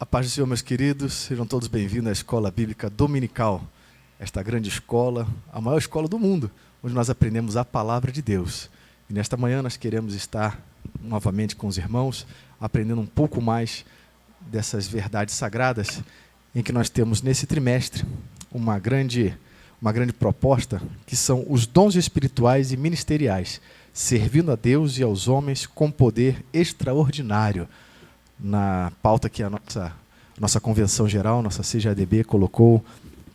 A paz do Senhor, meus queridos, sejam todos bem-vindos à Escola Bíblica Dominical, esta grande escola, a maior escola do mundo, onde nós aprendemos a Palavra de Deus. E nesta manhã nós queremos estar novamente com os irmãos, aprendendo um pouco mais dessas verdades sagradas, em que nós temos nesse trimestre uma grande proposta, que são os dons espirituais e ministeriais, servindo a Deus e aos homens com poder extraordinário. Na pauta que a nossa convenção geral, nossa CGADB, colocou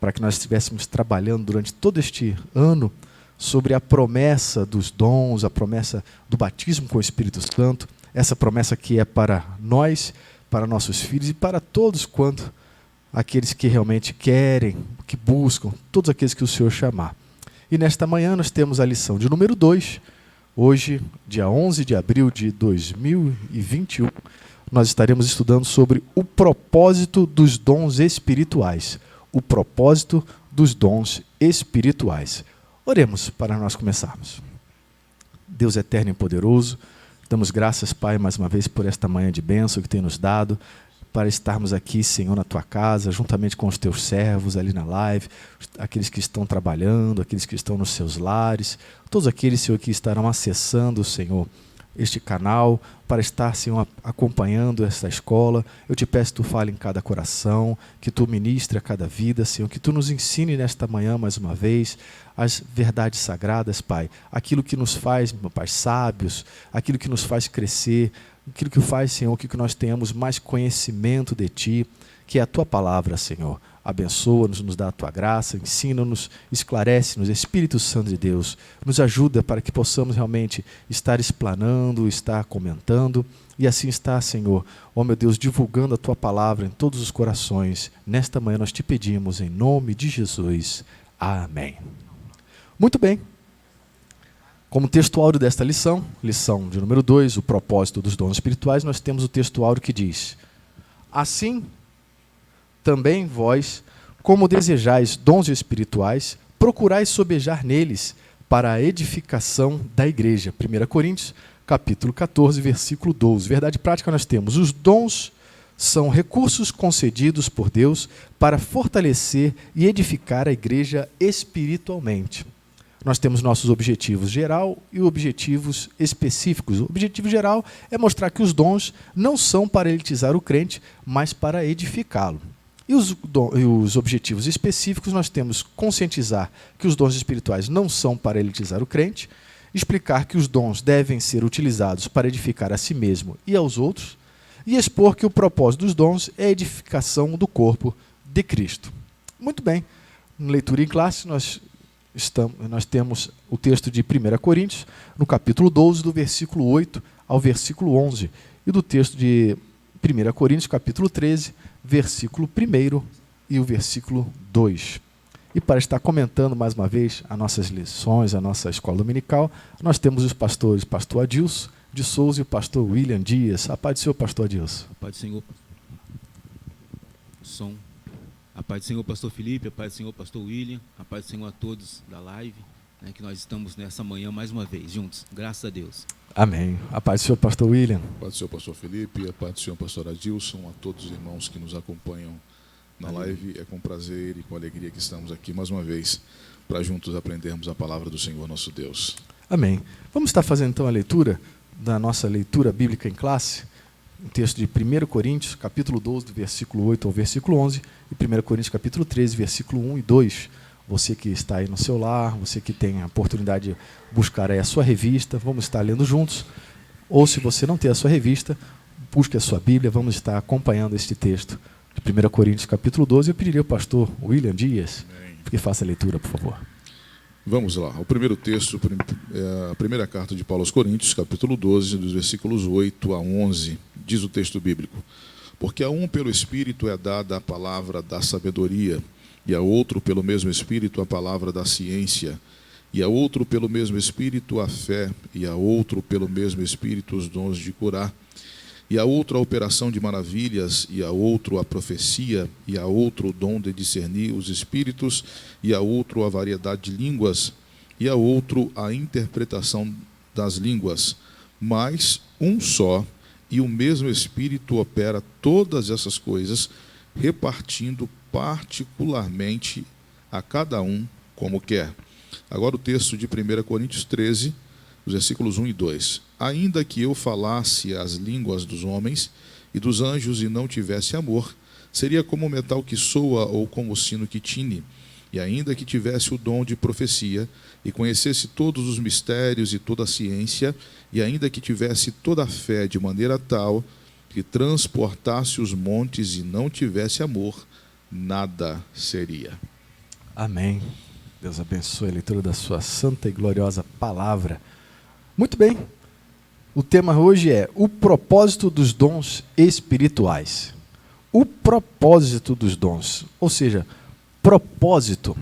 para que nós estivéssemos trabalhando durante todo este ano sobre a promessa dos dons, a promessa do batismo com o Espírito Santo, essa promessa que é para nós, para nossos filhos e para todos quanto aqueles que realmente querem, que buscam, todos aqueles que o Senhor chamar. E nesta manhã nós temos a lição de número 2, hoje, dia 11 de abril de 2021, nós estaremos estudando sobre o propósito dos dons espirituais. O propósito dos dons espirituais. Oremos para nós começarmos. Deus eterno e poderoso, damos graças, Pai, mais uma vez por esta manhã de bênção que tem nos dado, para estarmos aqui, Senhor, na Tua casa, juntamente com os Teus servos ali na live, aqueles que estão trabalhando, aqueles que estão nos seus lares, todos aqueles, Senhor, que estarão acessando, Senhor, este canal, para estar, Senhor, acompanhando esta escola. Eu te peço que Tu fale em cada coração, que Tu ministre a cada vida, Senhor, que Tu nos ensine nesta manhã, mais uma vez, as verdades sagradas, Pai, aquilo que nos faz, meu Pai, sábios, aquilo que nos faz crescer, aquilo que faz, Senhor, que nós tenhamos mais conhecimento de Ti, que é a Tua palavra, Senhor. Abençoa-nos, nos dá a Tua graça, ensina-nos, esclarece-nos, Espírito Santo de Deus, nos ajuda para que possamos realmente estar explanando, estar comentando, e assim estar, Senhor, ó meu Deus, divulgando a Tua palavra em todos os corações. Nesta manhã nós te pedimos, em nome de Jesus. Amém. Muito bem. Como texto áureo desta lição de número 2, o propósito dos dons espirituais, nós temos o texto áureo que diz: assim também vós, como desejais dons espirituais, procurais sobejar neles para a edificação da igreja. 1 Coríntios, capítulo 14, versículo 12. Verdade prática, nós temos: os dons são recursos concedidos por Deus para fortalecer e edificar a igreja espiritualmente. Nós temos nossos objetivos geral e objetivos específicos. O objetivo geral é mostrar que os dons não são para elitizar o crente, mas para edificá-lo. E os objetivos específicos, nós temos conscientizar que os dons espirituais não são para elitizar o crente, explicar que os dons devem ser utilizados para edificar a si mesmo e aos outros, e expor que o propósito dos dons é a edificação do corpo de Cristo. Muito bem, na leitura em classe, nós temos o texto de 1 Coríntios, no capítulo 12, do versículo 8 ao versículo 11, e do texto de 1 Coríntios, capítulo 13, versículo 1 e o versículo 2. E para estar comentando mais uma vez as nossas lições, a nossa escola dominical, nós temos os pastores, pastor Adilson de Souza e o pastor William Dias. A paz do Senhor, pastor Adilson. A paz do Senhor. Som. A paz do Senhor, pastor Felipe, a paz do Senhor, pastor William, a paz do Senhor a todos da live, né, que nós estamos nessa manhã mais uma vez, juntos, graças a Deus. Amém. A paz do Senhor, pastor William. A paz do Senhor, pastor Felipe, a paz do Senhor, pastor Adilson, a todos os irmãos que nos acompanham na live. É com prazer e com alegria que estamos aqui mais uma vez para juntos aprendermos a palavra do Senhor nosso Deus. Amém. Vamos estar fazendo então a leitura da nossa leitura bíblica em classe, o texto de 1 Coríntios, capítulo 12, do versículo 8 ao versículo 11, e 1 Coríntios, capítulo 13, versículo 1 e 2. Você que está aí no seu lar, você que tem a oportunidade de buscar aí a sua revista, vamos estar lendo juntos. Ou se você não tem a sua revista, busque a sua Bíblia, vamos estar acompanhando este texto de 1 Coríntios, capítulo 12. Eu pediria ao pastor William Dias que faça a leitura, por favor. Vamos lá, o primeiro texto, a primeira carta de Paulo aos Coríntios, capítulo 12, dos versículos 8 a 11, diz o texto bíblico: porque a um pelo Espírito é dada a palavra da sabedoria, e a outro pelo mesmo Espírito a palavra da ciência, e a outro pelo mesmo Espírito a fé, e a outro pelo mesmo Espírito os dons de curar, e a outro a operação de maravilhas, e a outro a profecia, e a outro o dom de discernir os espíritos, e a outro a variedade de línguas, e a outro a interpretação das línguas. Mas um só e o mesmo Espírito opera todas essas coisas, repartindo particularmente a cada um como quer. Agora o texto de 1 Coríntios 13, os versículos 1 e 2. Ainda que eu falasse as línguas dos homens e dos anjos e não tivesse amor, seria como o metal que soa ou como o sino que tine. E ainda que tivesse o dom de profecia e conhecesse todos os mistérios e toda a ciência, e ainda que tivesse toda a fé de maneira tal que transportasse os montes e não tivesse amor, nada seria. Amém. Deus abençoe a leitura da sua santa e gloriosa palavra. Muito bem. O tema hoje é o propósito dos dons espirituais. O propósito dos dons, ou seja, propósito.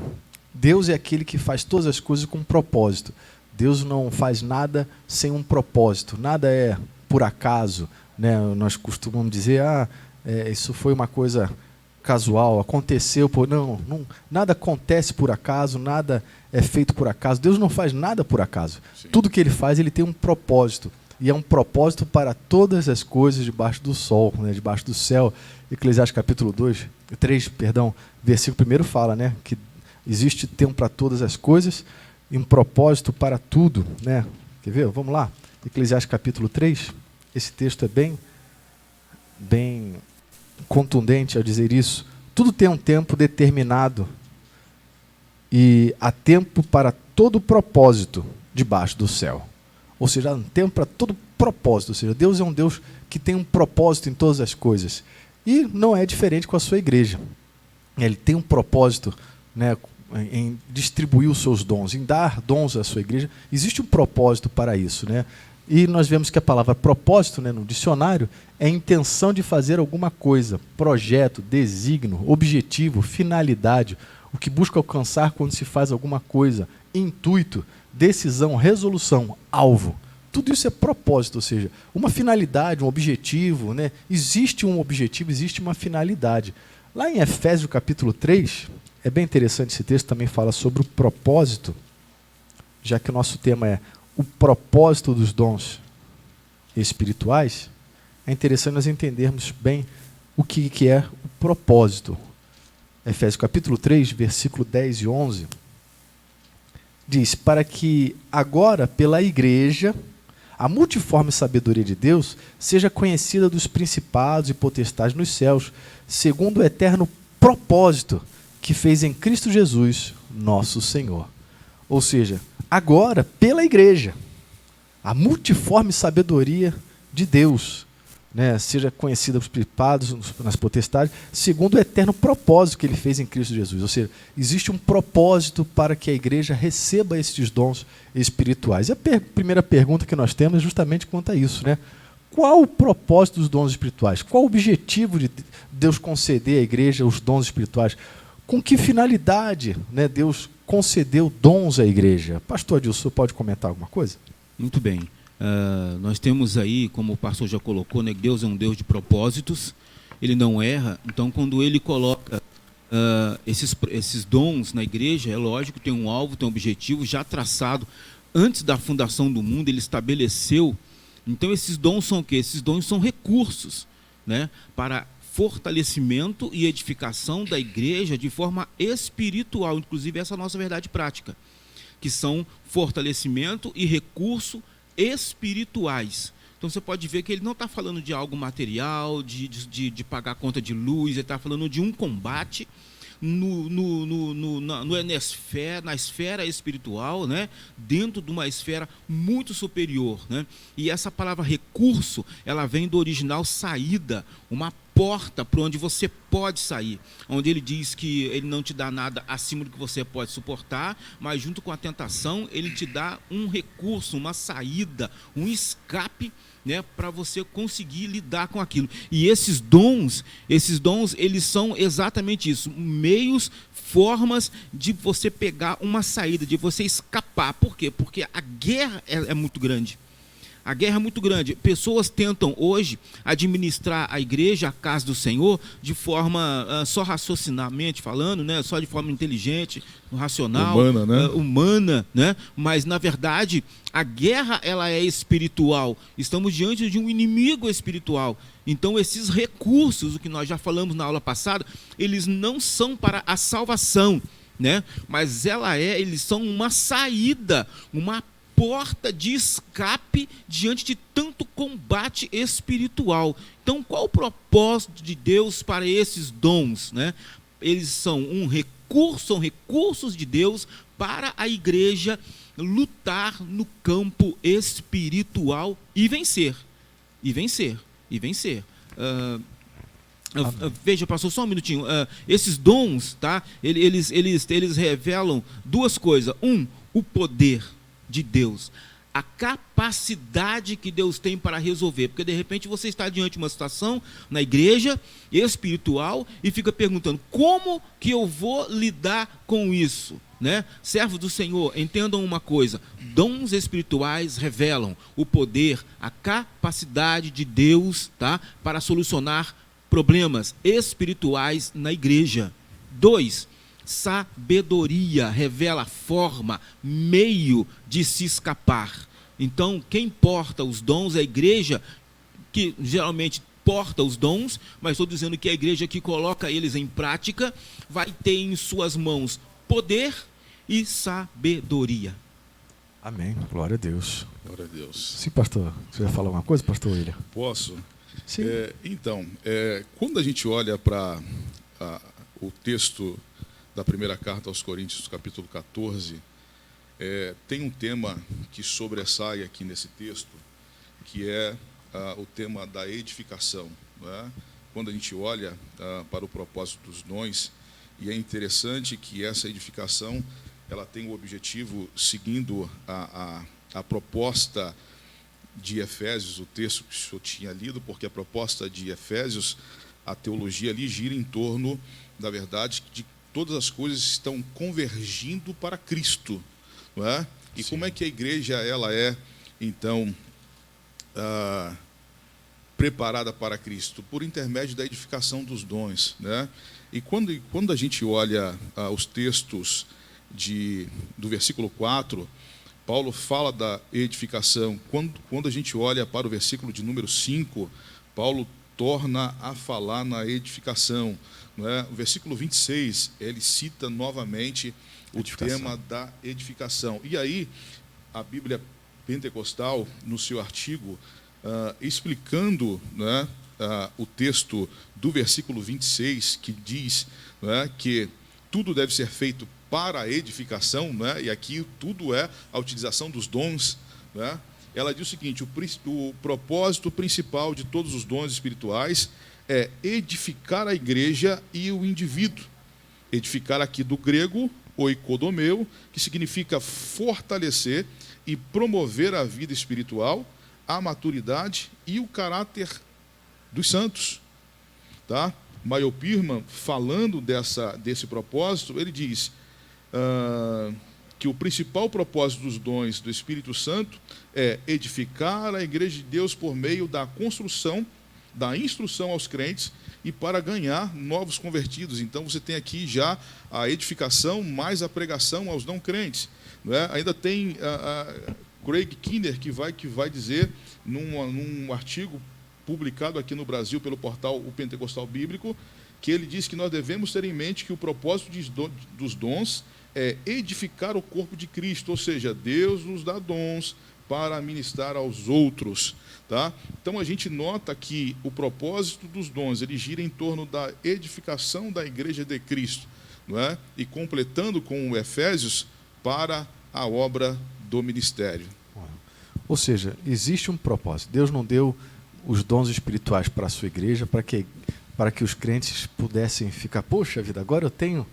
Deus é aquele que faz todas as coisas com propósito. Deus não faz nada sem um propósito. Nada é por acaso, né? Nós costumamos dizer, isso foi uma coisa casual, aconteceu por... Não, nada acontece por acaso, nada é feito por acaso. Deus não faz nada por acaso. Sim. Tudo que ele faz, ele tem um propósito. E é um propósito para todas as coisas debaixo do sol, né? Debaixo do céu. Eclesiastes capítulo 3, versículo 1 fala, né, que existe tempo para todas as coisas e um propósito para tudo, né? Quer ver? Vamos lá. Eclesiastes capítulo 3. Esse texto é bem contundente ao dizer isso. Tudo tem um tempo determinado e há tempo para todo propósito debaixo do céu. Ou seja, há um tempo para todo propósito. Ou seja, Deus é um Deus que tem um propósito em todas as coisas. E não é diferente com a sua igreja. Ele tem um propósito, né, em distribuir os seus dons, em dar dons à sua igreja. Existe um propósito para isso, né? E nós vemos que a palavra propósito, né, no dicionário, é intenção de fazer alguma coisa, projeto, desígnio, objetivo, finalidade, o que busca alcançar quando se faz alguma coisa, intuito, decisão, resolução, alvo. Tudo isso é propósito, ou seja, uma finalidade, um objetivo, né? Existe um objetivo, existe uma finalidade. Lá em Efésios capítulo 3, é bem interessante esse texto, também fala sobre o propósito, já que o nosso tema é o propósito dos dons espirituais. É interessante nós entendermos bem o que é o propósito. Efésios capítulo 3, versículo 10 e 11, diz, para que agora pela igreja a multiforme sabedoria de Deus seja conhecida dos principados e potestades nos céus, segundo o eterno propósito que fez em Cristo Jesus, nosso Senhor. Ou seja, agora, pela igreja, a multiforme sabedoria de Deus, né, seja conhecida dos principados, nas potestades, segundo o eterno propósito que ele fez em Cristo Jesus. Ou seja, existe um propósito para que a igreja receba esses dons espirituais. E a primeira pergunta que nós temos é justamente quanto a isso, né? Qual o propósito dos dons espirituais? Qual o objetivo de Deus conceder à igreja os dons espirituais? Com que finalidade, né, Deus concedeu dons à igreja? Pastor Adilson, pode comentar alguma coisa? Muito bem. Nós temos aí, como o pastor já colocou, né, Deus é um Deus de propósitos, ele não erra. Então, quando ele coloca esses dons na igreja, é lógico, tem um alvo, tem um objetivo já traçado. Antes da fundação do mundo, ele estabeleceu. Então, esses dons são o quê? Esses dons são recursos, né, para fortalecimento e edificação da igreja de forma espiritual. Inclusive, essa é a nossa verdade prática, que são fortalecimento e recurso espirituais. Então você pode ver que ele não está falando de algo material, de pagar conta de luz, ele está falando de um combate na esfera espiritual, né? Dentro de uma esfera muito superior, né? E essa palavra recurso, ela vem do original saída, uma porta para onde você pode sair, onde ele diz que ele não te dá nada acima do que você pode suportar, mas junto com a tentação, ele te dá um recurso, uma saída, um escape, né, para você conseguir lidar com aquilo. E esses dons, eles são exatamente isso, meios, formas de você pegar uma saída, de você escapar. Por quê? Porque a guerra é muito grande. A guerra é muito grande. Pessoas tentam hoje administrar a igreja, a casa do Senhor, de forma só raciocinamente falando, né? Só de forma inteligente, racional, humana, né? Mas na verdade a guerra ela é espiritual. Estamos diante de um inimigo espiritual. Então esses recursos, o que nós já falamos na aula passada, eles não são para a salvação, né? Mas eles são uma saída, uma porta de escape diante de tanto combate espiritual. Então, qual o propósito de Deus para esses dons, né? Eles são são recursos de Deus para a igreja lutar no campo espiritual e vencer. E vencer. E vencer. Veja, pastor, só um minutinho. Esses dons, tá? Eles revelam duas coisas. O poder de Deus, a capacidade que Deus tem para resolver, porque de repente você está diante de uma situação na igreja espiritual e fica perguntando, como que eu vou lidar com isso, né? Servos do Senhor, entendam uma coisa, dons espirituais revelam o poder, a capacidade de Deus, tá? Para solucionar problemas espirituais na igreja. 2, sabedoria revela forma, meio de se escapar. Então, quem porta os dons é a igreja, que geralmente porta os dons, mas estou dizendo que a igreja que coloca eles em prática vai ter em suas mãos poder e sabedoria. Amém. Glória a Deus. Glória a Deus. Sim, pastor. Você vai falar alguma coisa, pastor William? Posso? Sim. Quando a gente olha para o texto da primeira carta aos Coríntios, capítulo 14, tem um tema que sobressai aqui nesse texto, que é o tema da edificação, né? Quando a gente olha para o propósito dos dons, e é interessante que essa edificação ela tem o objetivo, seguindo a proposta de Efésios, o texto que o senhor tinha lido, porque a proposta de Efésios, a teologia ali gira em torno, da verdade, de todas as coisas estão convergindo para Cristo, não é? E sim, como é que a igreja ela é, então, preparada para Cristo? Por intermédio da edificação dos dons, né? E quando a gente olha os textos do versículo 4, Paulo fala da edificação. Quando a gente olha para o versículo de número 5, Paulo torna a falar na edificação. Não é? O versículo 26, ele cita novamente o tema da edificação. E aí, a Bíblia Pentecostal, no seu artigo, explicando, né, o texto do versículo 26, que diz, né, que tudo deve ser feito para a edificação, né, e aqui tudo é a utilização dos dons, né? Ela diz o seguinte: o propósito principal de todos os dons espirituais é edificar a igreja e o indivíduo. Edificar aqui do grego, oikodomeu, que significa fortalecer e promover a vida espiritual, a maturidade e o caráter dos santos. Tá? Mayo Pirman, falando desse propósito, ele diz que o principal propósito dos dons do Espírito Santo é edificar a igreja de Deus por meio da construção, da instrução aos crentes e para ganhar novos convertidos. Então você tem aqui já a edificação mais a pregação aos não crentes, não é? Ainda tem Craig Kinner que vai dizer num artigo publicado aqui no Brasil pelo portal O Pentecostal Bíblico, que ele diz que nós devemos ter em mente que o propósito dos dons é edificar o corpo de Cristo, ou seja, Deus nos dá dons para ministrar aos outros, tá? Então a gente nota que o propósito dos dons, ele gira em torno da edificação da igreja de Cristo, não é? E completando com o Efésios para a obra do ministério. Ou seja, existe um propósito. Deus não deu os dons espirituais para a sua igreja para que os crentes pudessem ficar, poxa vida, agora eu tenho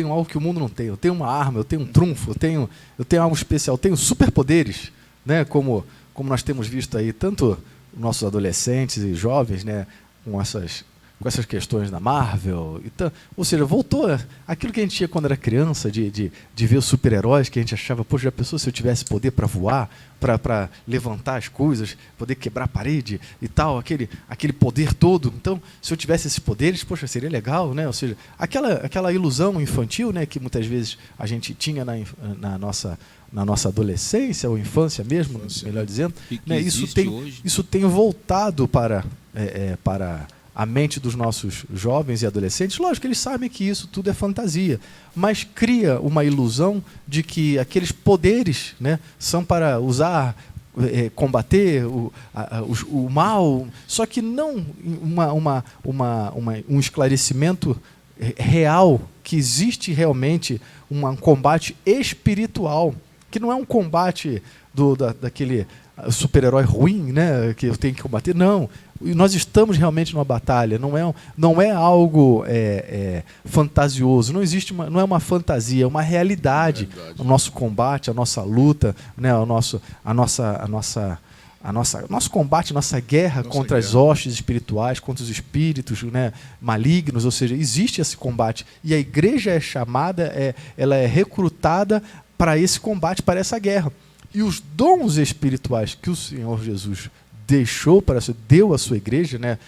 algo que o mundo não tem, eu tenho uma arma, eu tenho um trunfo, eu tenho algo especial, eu tenho superpoderes, né? Como nós temos visto aí, tanto nossos adolescentes e jovens, né? Com com essas questões da Marvel. Então, ou seja, voltou aquilo que a gente tinha quando era criança, de ver os super-heróis, que a gente achava, poxa, já pensou se eu tivesse poder para voar, para levantar as coisas, poder quebrar a parede e tal, aquele poder todo. Então, se eu tivesse esses poderes, poxa, seria legal, né? Ou seja, aquela ilusão infantil, né, que muitas vezes a gente tinha na nossa adolescência ou infância mesmo, melhor dizendo, né, isso tem voltado para a mente dos nossos jovens e adolescentes. Lógico que eles sabem que isso tudo é fantasia, mas cria uma ilusão de que aqueles poderes, né, são para usar, combater o mal, só que não um esclarecimento real, que existe realmente um combate espiritual, que não é um combate daquele super-herói ruim, né, que eu tenho que combater. Não, nós estamos realmente numa batalha. Não é algo fantasioso. Não existe não é uma fantasia, é uma realidade. O nosso combate, a nossa luta, né, nosso combate, nossa guerra contra as hostes espirituais, contra os espíritos, né, malignos. Ou seja, existe esse combate e a igreja é chamada, ela é recrutada para esse combate, para essa guerra. E os dons espirituais que o Senhor Jesus deu à sua igreja, né,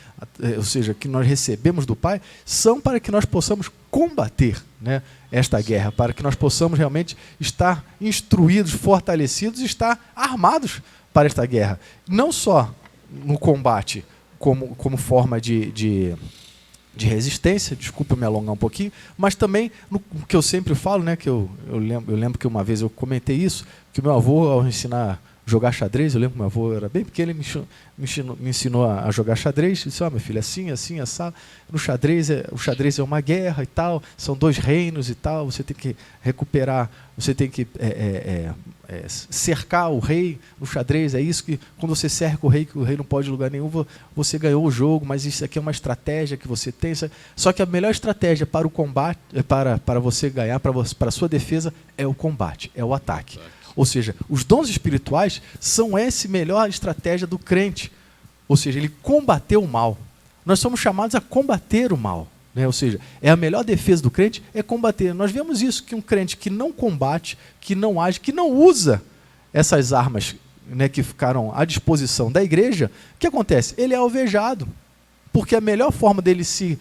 ou seja, que nós recebemos do Pai, são para que nós possamos combater, né, esta guerra, para que nós possamos realmente estar instruídos, fortalecidos e estar armados para esta guerra. Não só no combate como forma de resistência, desculpa me alongar um pouquinho, mas também no que eu sempre falo, né, que eu lembro que uma vez eu comentei isso, que o meu avô, ao ensinar a jogar xadrez, eu lembro que meu avô era bem pequeno, ele me ensinou a jogar xadrez, ele disse, meu filho, assim, assado, o xadrez é uma guerra e tal, são 2 reinos e tal, você tem que recuperar, você tem que cercar o rei no xadrez. É isso que, quando você cerca o rei, que o rei não pode ir em lugar nenhum, você ganhou o jogo, mas isso aqui é uma estratégia que você tem. Só que a melhor estratégia para o combate, para você ganhar, para a sua defesa, é o combate, é o ataque. Ou seja, os dons espirituais são essa melhor estratégia do crente. Ou seja, ele combateu o mal. Nós somos chamados a combater o mal. Né? Ou seja, a melhor defesa do crente é combater. Nós vemos isso, que um crente que não combate, que não age, que não usa essas armas, né, que ficaram à disposição da igreja, o que acontece? Ele é alvejado. Porque a melhor forma dele se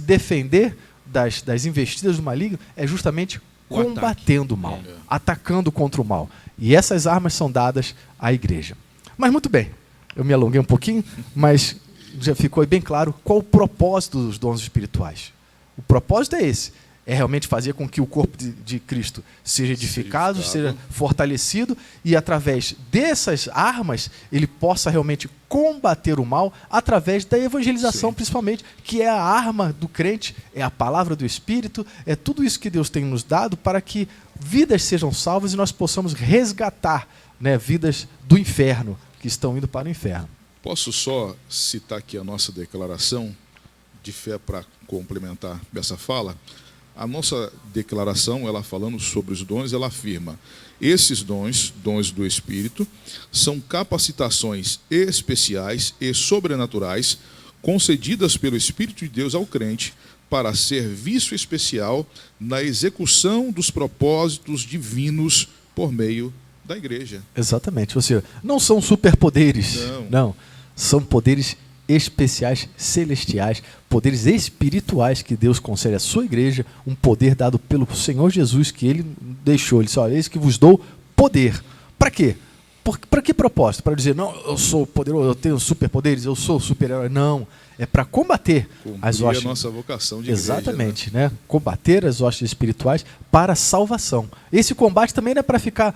defender das investidas do maligno é justamente combatendo o mal, atacando contra o mal. E essas armas são dadas à igreja. Mas muito bem, eu me alonguei um pouquinho, mas já ficou bem claro qual o propósito dos dons espirituais. O propósito é esse, é realmente fazer com que o corpo de Cristo seja edificado, seja fortalecido, e através dessas armas ele possa realmente combater o mal através da evangelização, principalmente, que é a arma do crente, é a palavra do Espírito, é tudo isso que Deus tem nos dado para que vidas sejam salvas e nós possamos resgatar, né, vidas do inferno, que estão indo para o inferno. Posso só citar aqui a nossa declaração de fé para complementar essa fala? A nossa declaração, ela falando sobre os dons, ela afirma: esses dons do Espírito, são capacitações especiais e sobrenaturais concedidas pelo Espírito de Deus ao crente para serviço especial na execução dos propósitos divinos por meio da igreja. Exatamente. Ou seja, não são superpoderes, não. São poderes especiais, celestiais, poderes espirituais que Deus concede à sua igreja, um poder dado pelo Senhor Jesus, que ele deixou. Ele disse, olha, eis que vos dou poder. Para quê? Para que propósito? Para dizer, não, eu sou poderoso, eu tenho superpoderes, eu sou super-herói. Não, é para combater as hostes. A nossa vocação de Exatamente, igreja, né? Combater as hostes espirituais para a salvação. Esse combate também não é para ficar,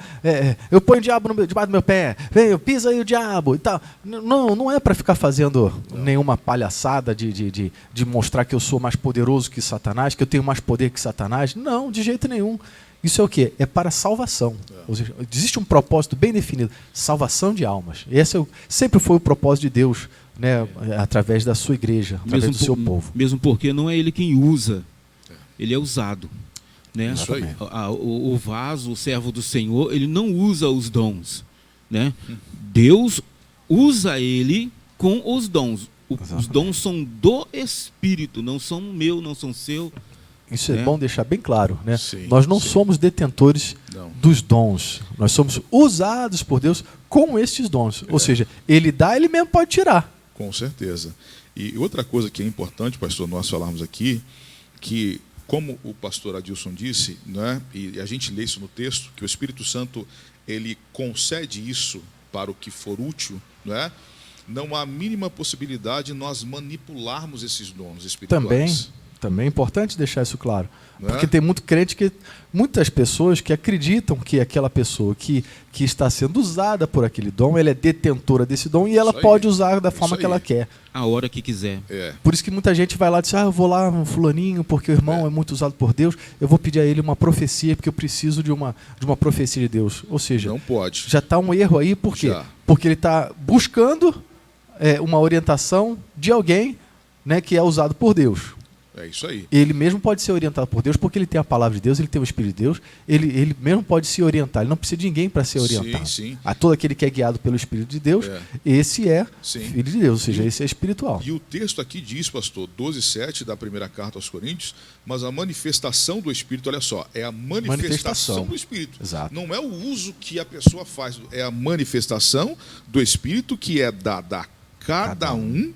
eu ponho o diabo debaixo do meu pé, vem, pisa aí o diabo e tal. Não é para ficar fazendo nenhuma palhaçada de mostrar que eu sou mais poderoso que Satanás, que eu tenho mais poder que Satanás. Não, de jeito nenhum. Isso é o quê? É para salvação. Ou seja, existe um propósito bem definido, salvação de almas. Esse sempre foi o propósito de Deus, né, através da sua igreja, através do seu povo. Mesmo porque não é ele quem usa, ele é usado. Né? Isso aí. O vaso, o servo do Senhor, ele não usa os dons. Né? Deus usa ele com os dons. Os dons são do Espírito, não são meu, não são seu. Isso é bom deixar bem claro, né? Sim, nós não sim. somos detentores Não. dos dons. Nós somos usados por Deus com estes dons. Ou seja, Ele dá, Ele mesmo pode tirar. Com certeza. E outra coisa que é importante, pastor, nós falarmos aqui, que como o pastor Adilson disse, né, e a gente lê isso no texto, que o Espírito Santo ele concede isso para o que for útil, né? Não há a mínima possibilidade de nós manipularmos esses dons espirituais. Também é importante deixar isso claro. Não é? Porque tem muito crente muitas pessoas que acreditam que aquela pessoa que está sendo usada por aquele dom, ela é detentora desse dom e ela Isso aí. pode usar da forma Isso que ela aí. quer. A hora que quiser. É. Por isso que muita gente vai lá e diz, eu vou lá no fulaninho porque o irmão é muito usado por Deus, eu vou pedir a ele uma profecia porque eu preciso de uma profecia de Deus. Ou seja, Não pode. já está um erro aí, por quê? Já. Porque ele está buscando uma orientação de alguém, né, que é usado por Deus. É isso aí. Ele mesmo pode ser orientado por Deus porque ele tem a palavra de Deus, ele tem o Espírito de Deus, ele mesmo pode se orientar, ele não precisa de ninguém para ser orientado. Sim. A todo aquele que é guiado pelo Espírito de Deus, esse é Sim. filho de Deus, ou seja, esse é espiritual. E o texto aqui diz, pastor, 12:7 da primeira carta aos Coríntios, mas a manifestação do Espírito, olha só, é a manifestação do Espírito. Exato. Não é o uso que a pessoa faz, é a manifestação do Espírito que é dada a cada um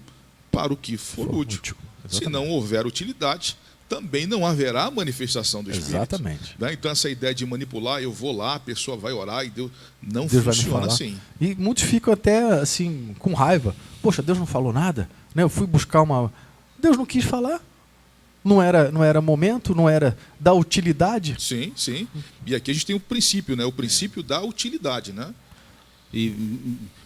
para o que for útil. Se não houver utilidade, também não haverá manifestação do Espírito. Exatamente. Né? Então essa ideia de manipular, eu vou lá, a pessoa vai orar e Deus não Deus vai me funciona falar. assim. E muitos ficam até assim, com raiva. Poxa, Deus não falou nada? Né? Eu fui buscar uma... Deus não quis falar. Não era momento, não era da utilidade. Sim. E aqui a gente tem o princípio, né? O princípio da utilidade, né? E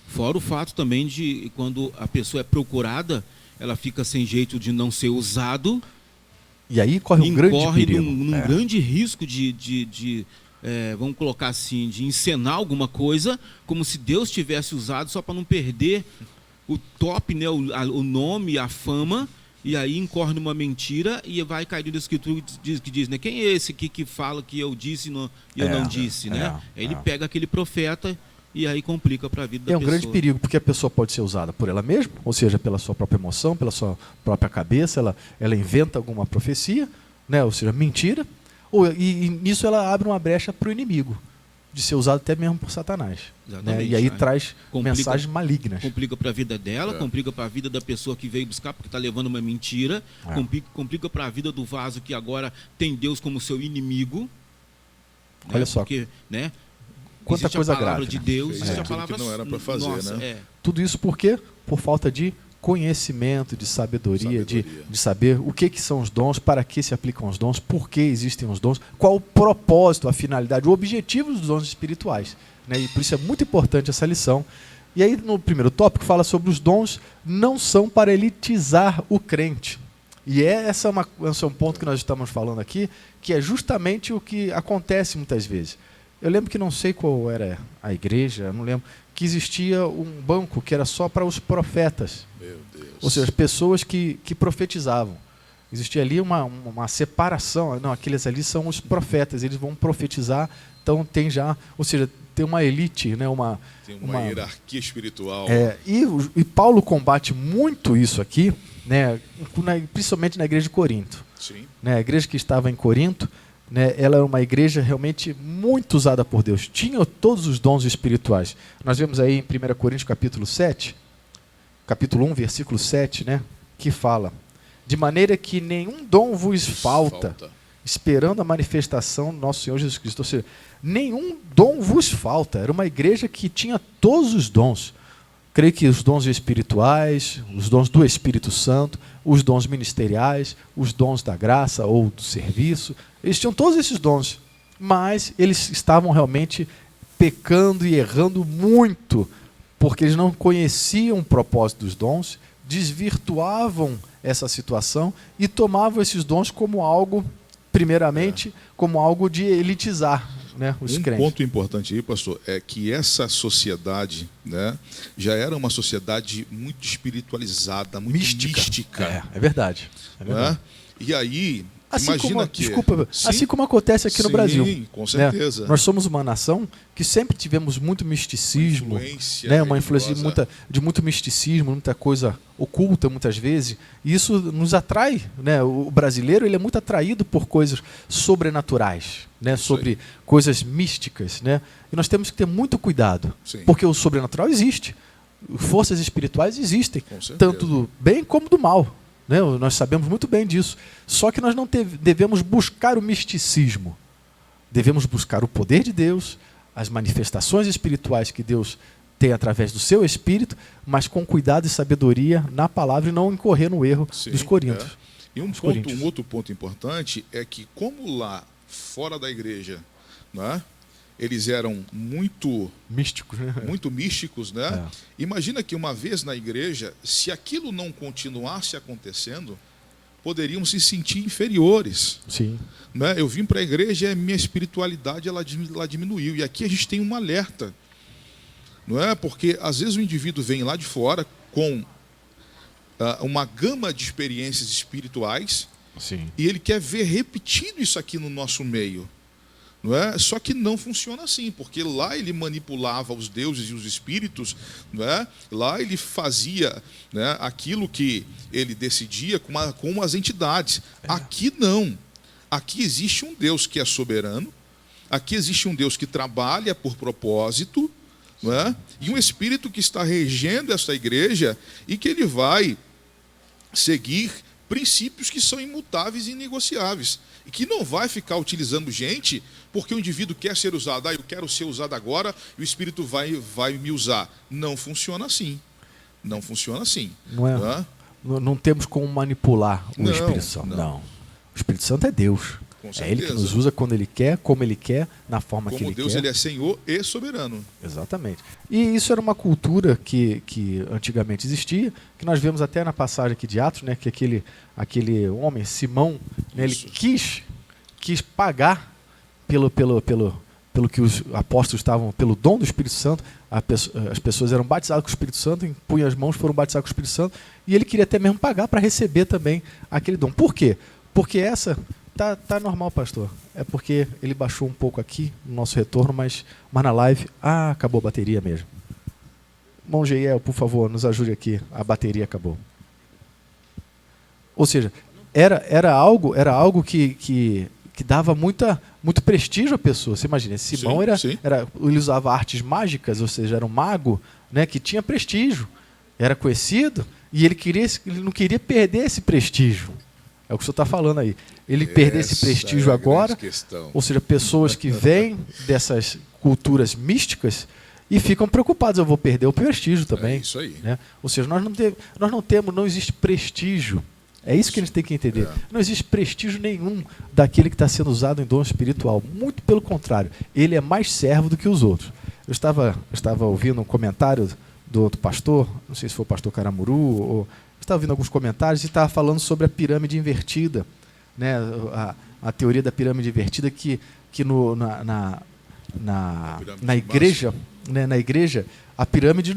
fora o fato também de quando a pessoa é procurada, ela fica sem jeito de não ser usado. E aí corre um grande perigo. Num grande risco vamos colocar assim, de encenar alguma coisa, como se Deus tivesse usado só para não perder o top, né, o nome, a fama, e aí incorre numa mentira e vai cair na escritura que diz, né, quem é esse que fala que eu disse e eu não disse, né? Aí ele pega aquele profeta e aí complica para a vida da pessoa. É um grande perigo, porque a pessoa pode ser usada por ela mesma, ou seja, pela sua própria emoção, pela sua própria cabeça, ela inventa alguma profecia, né? Ou seja, mentira, e nisso ela abre uma brecha para o inimigo, de ser usado até mesmo por Satanás. Né? E aí traz mensagens malignas. Complica para a vida dela, complica para a vida da pessoa que veio buscar, porque está levando uma mentira, complica para a vida do vaso que agora tem Deus como seu inimigo. Olha só. Porque, né? Quanta coisa grave. A palavra de Deus, existe a tudo palavra que não era para fazer, né? Tudo isso por quê? Por falta de conhecimento, de sabedoria. De saber o que são os dons, para que se aplicam os dons, por que existem os dons, qual o propósito, a finalidade, o objetivo dos dons espirituais. Né? E por isso é muito importante essa lição. E aí, no primeiro tópico, fala sobre os dons não são para elitizar o crente. E esse é um ponto que nós estamos falando aqui, que é justamente o que acontece muitas vezes. Eu lembro que não sei qual era a igreja, não lembro, que existia um banco que era só para os profetas. Meu Deus. Ou seja, as pessoas que profetizavam. Existia ali uma separação. Não, aqueles ali são os profetas, eles vão profetizar, então tem já, ou seja, tem uma elite, né, tem uma hierarquia espiritual. E Paulo combate muito isso aqui, né, principalmente na igreja de Corinto. Sim. Né, a igreja que estava em Corinto, né, ela era uma igreja realmente muito usada por Deus. Tinha todos os dons espirituais. Nós vemos aí em 1 Coríntios capítulo 7, capítulo 1, versículo 7, né, que fala: de maneira que nenhum dom vos falta, esperando a manifestação do nosso Senhor Jesus Cristo. Ou seja, nenhum dom vos falta. Era uma igreja que tinha todos os dons. Creio que os dons espirituais, os dons do Espírito Santo, os dons ministeriais, os dons da graça ou do serviço, eles tinham todos esses dons, mas eles estavam realmente pecando e errando muito, porque eles não conheciam o propósito dos dons, desvirtuavam essa situação e tomavam esses dons como algo, primeiramente, como algo de elitizar, né, os crentes. Um ponto importante aí, pastor, é que essa sociedade, né, já era uma sociedade muito espiritualizada, muito mística. É verdade. Né? E aí, Assim como acontece aqui no Brasil. Sim, com certeza. Né? Nós somos uma nação que sempre tivemos muito misticismo, uma influência de muito misticismo, muita coisa oculta muitas vezes. E isso nos atrai. Né? O brasileiro ele é muito atraído por coisas sobrenaturais, né? Sobre coisas místicas. Né? E nós temos que ter muito cuidado, porque o sobrenatural existe. Forças espirituais existem, tanto do bem como do mal. Né? Nós sabemos muito bem disso. Só que nós não devemos buscar o misticismo. Devemos buscar o poder de Deus, as manifestações espirituais que Deus tem através do seu Espírito, mas com cuidado e sabedoria na palavra e não incorrer no erro dos coríntios. E um outro ponto importante é que, como lá fora da igreja, né, eles eram muito místicos, né? Muito místicos, né? Imagina que uma vez na igreja, se aquilo não continuasse acontecendo, poderiam se sentir inferiores. Sim. Né? Eu vim para a igreja e a minha espiritualidade ela diminuiu. E aqui a gente tem um alerta. Não é? Porque às vezes o indivíduo vem lá de fora com uma gama de experiências espirituais. Sim. E ele quer ver repetido isso aqui no nosso meio. Não é? Só que não funciona assim, porque lá ele manipulava os deuses e os espíritos, não é? Lá ele fazia, né, aquilo que ele decidia com as entidades. Aqui não. Aqui existe um Deus que é soberano, aqui existe um Deus que trabalha por propósito, não é? E um espírito que está regendo essa igreja e que ele vai seguir princípios que são imutáveis e inegociáveis. E que não vai ficar utilizando gente porque o indivíduo quer ser usado. Eu quero ser usado agora e o Espírito vai me usar. Não funciona assim. Não funciona assim. Não temos como manipular o Espírito Santo. Não. O Espírito Santo é Deus. É Ele que nos usa quando Ele quer, como Ele quer, na forma que Ele quer. Como Deus, Ele é Senhor e soberano. Exatamente. E isso era uma cultura que antigamente existia, que nós vemos até na passagem aqui de Atos, né, que aquele homem, Simão, né, ele quis pagar pelo que os apóstolos estavam, pelo dom do Espírito Santo. As pessoas eram batizadas com o Espírito Santo, impunham as mãos, foram batizadas com o Espírito Santo, e ele queria até mesmo pagar para receber também aquele dom. Por quê? Porque tá normal, pastor. É porque ele baixou um pouco aqui no nosso retorno, mas na live, acabou a bateria mesmo. Irmão Geiel, por favor, nos ajude aqui. A bateria acabou. Ou seja, era algo que dava muito prestígio à pessoa. Você imagina, esse Simão ele usava artes mágicas, ou seja, era um mago, né, que tinha prestígio, era conhecido, e ele não queria perder esse prestígio. É o que o senhor está falando aí. Ele perder esse prestígio agora, ou seja, pessoas que vêm dessas culturas místicas e ficam preocupados, eu vou perder o prestígio também. É isso aí. Né? Ou seja, não existe prestígio. É isso que a gente tem que entender. Não existe prestígio nenhum daquele que está sendo usado em dom espiritual. Muito pelo contrário, ele é mais servo do que os outros. Eu estava ouvindo um comentário do outro pastor, não sei se foi o pastor Caramuru, ou estava ouvindo alguns comentários e estava falando sobre a pirâmide invertida, né? A teoria da pirâmide invertida que na igreja, né? Na igreja, a pirâmide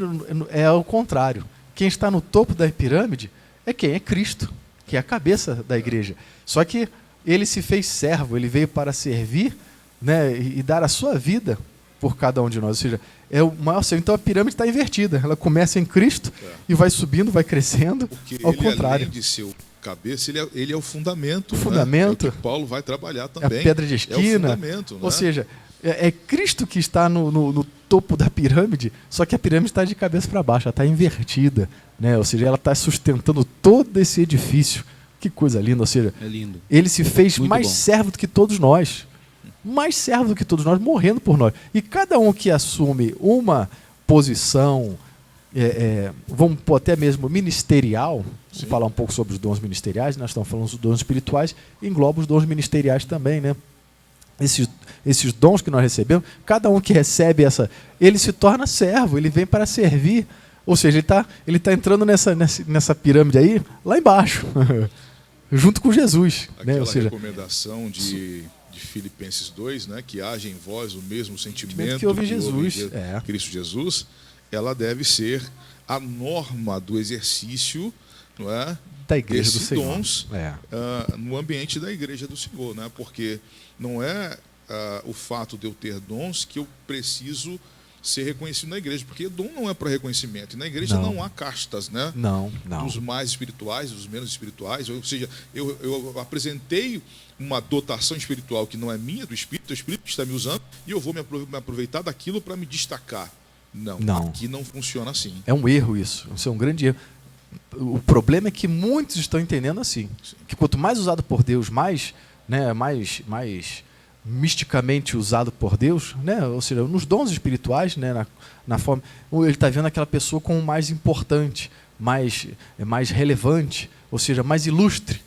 é ao contrário. Quem está no topo da pirâmide é quem? É Cristo, que é a cabeça da igreja. Só que ele se fez servo, ele veio para servir, né? E dar a sua vida por cada um de nós. Ou seja, é o maior servo. Então a pirâmide está invertida. Ela começa em Cristo e vai subindo, vai crescendo. Porque ao ele, contrário. além de ser o cabeça, ele é o fundamento. O fundamento. Né? É o que Paulo vai trabalhar também. É a pedra de esquina. É o fundamento. Ou seja, é Cristo que está no topo da pirâmide, só que a pirâmide está de cabeça para baixo, ela está invertida. Né? Ou seja, ela está sustentando todo esse edifício. Que coisa linda. Ou seja, é lindo. Ele se fez muito mais bom. servo do que todos nós. Mais servo do que todos nós, morrendo por nós. E cada um que assume uma posição, vamos pôr até mesmo ministerial, vamos falar um pouco sobre os dons ministeriais, nós estamos falando dos dons espirituais, engloba os dons ministeriais também, né? Esses dons que nós recebemos, cada um que recebe ele se torna servo, ele vem para servir. Ou seja, ele tá entrando nessa pirâmide aí, lá embaixo, junto com Jesus. Aquela, né? Ou seja, recomendação de Filipenses 2, né, que haja em vós o mesmo sentimento que houve em Jesus, Cristo Jesus, ela deve ser a norma do exercício, não é, da igreja do desses Senhor. dons no ambiente da igreja do Senhor, né? Porque não é o fato de eu ter dons que eu preciso ser reconhecido na igreja, porque dom não é para reconhecimento. E na igreja não há castas, né? Não. Dos mais espirituais, dos menos espirituais. Ou seja, eu apresentei uma dotação espiritual que não é minha, do Espírito, o Espírito está me usando, e eu vou me aproveitar daquilo para me destacar. Não, aqui não funciona assim. É um erro isso. Isso é um grande erro. O problema é que muitos estão entendendo assim. Sim. Que quanto mais usado por Deus, mais misticamente usado por Deus, né? Ou seja, nos dons espirituais, né? na forma, ele está vendo aquela pessoa como mais importante, mais relevante, ou seja, mais ilustre.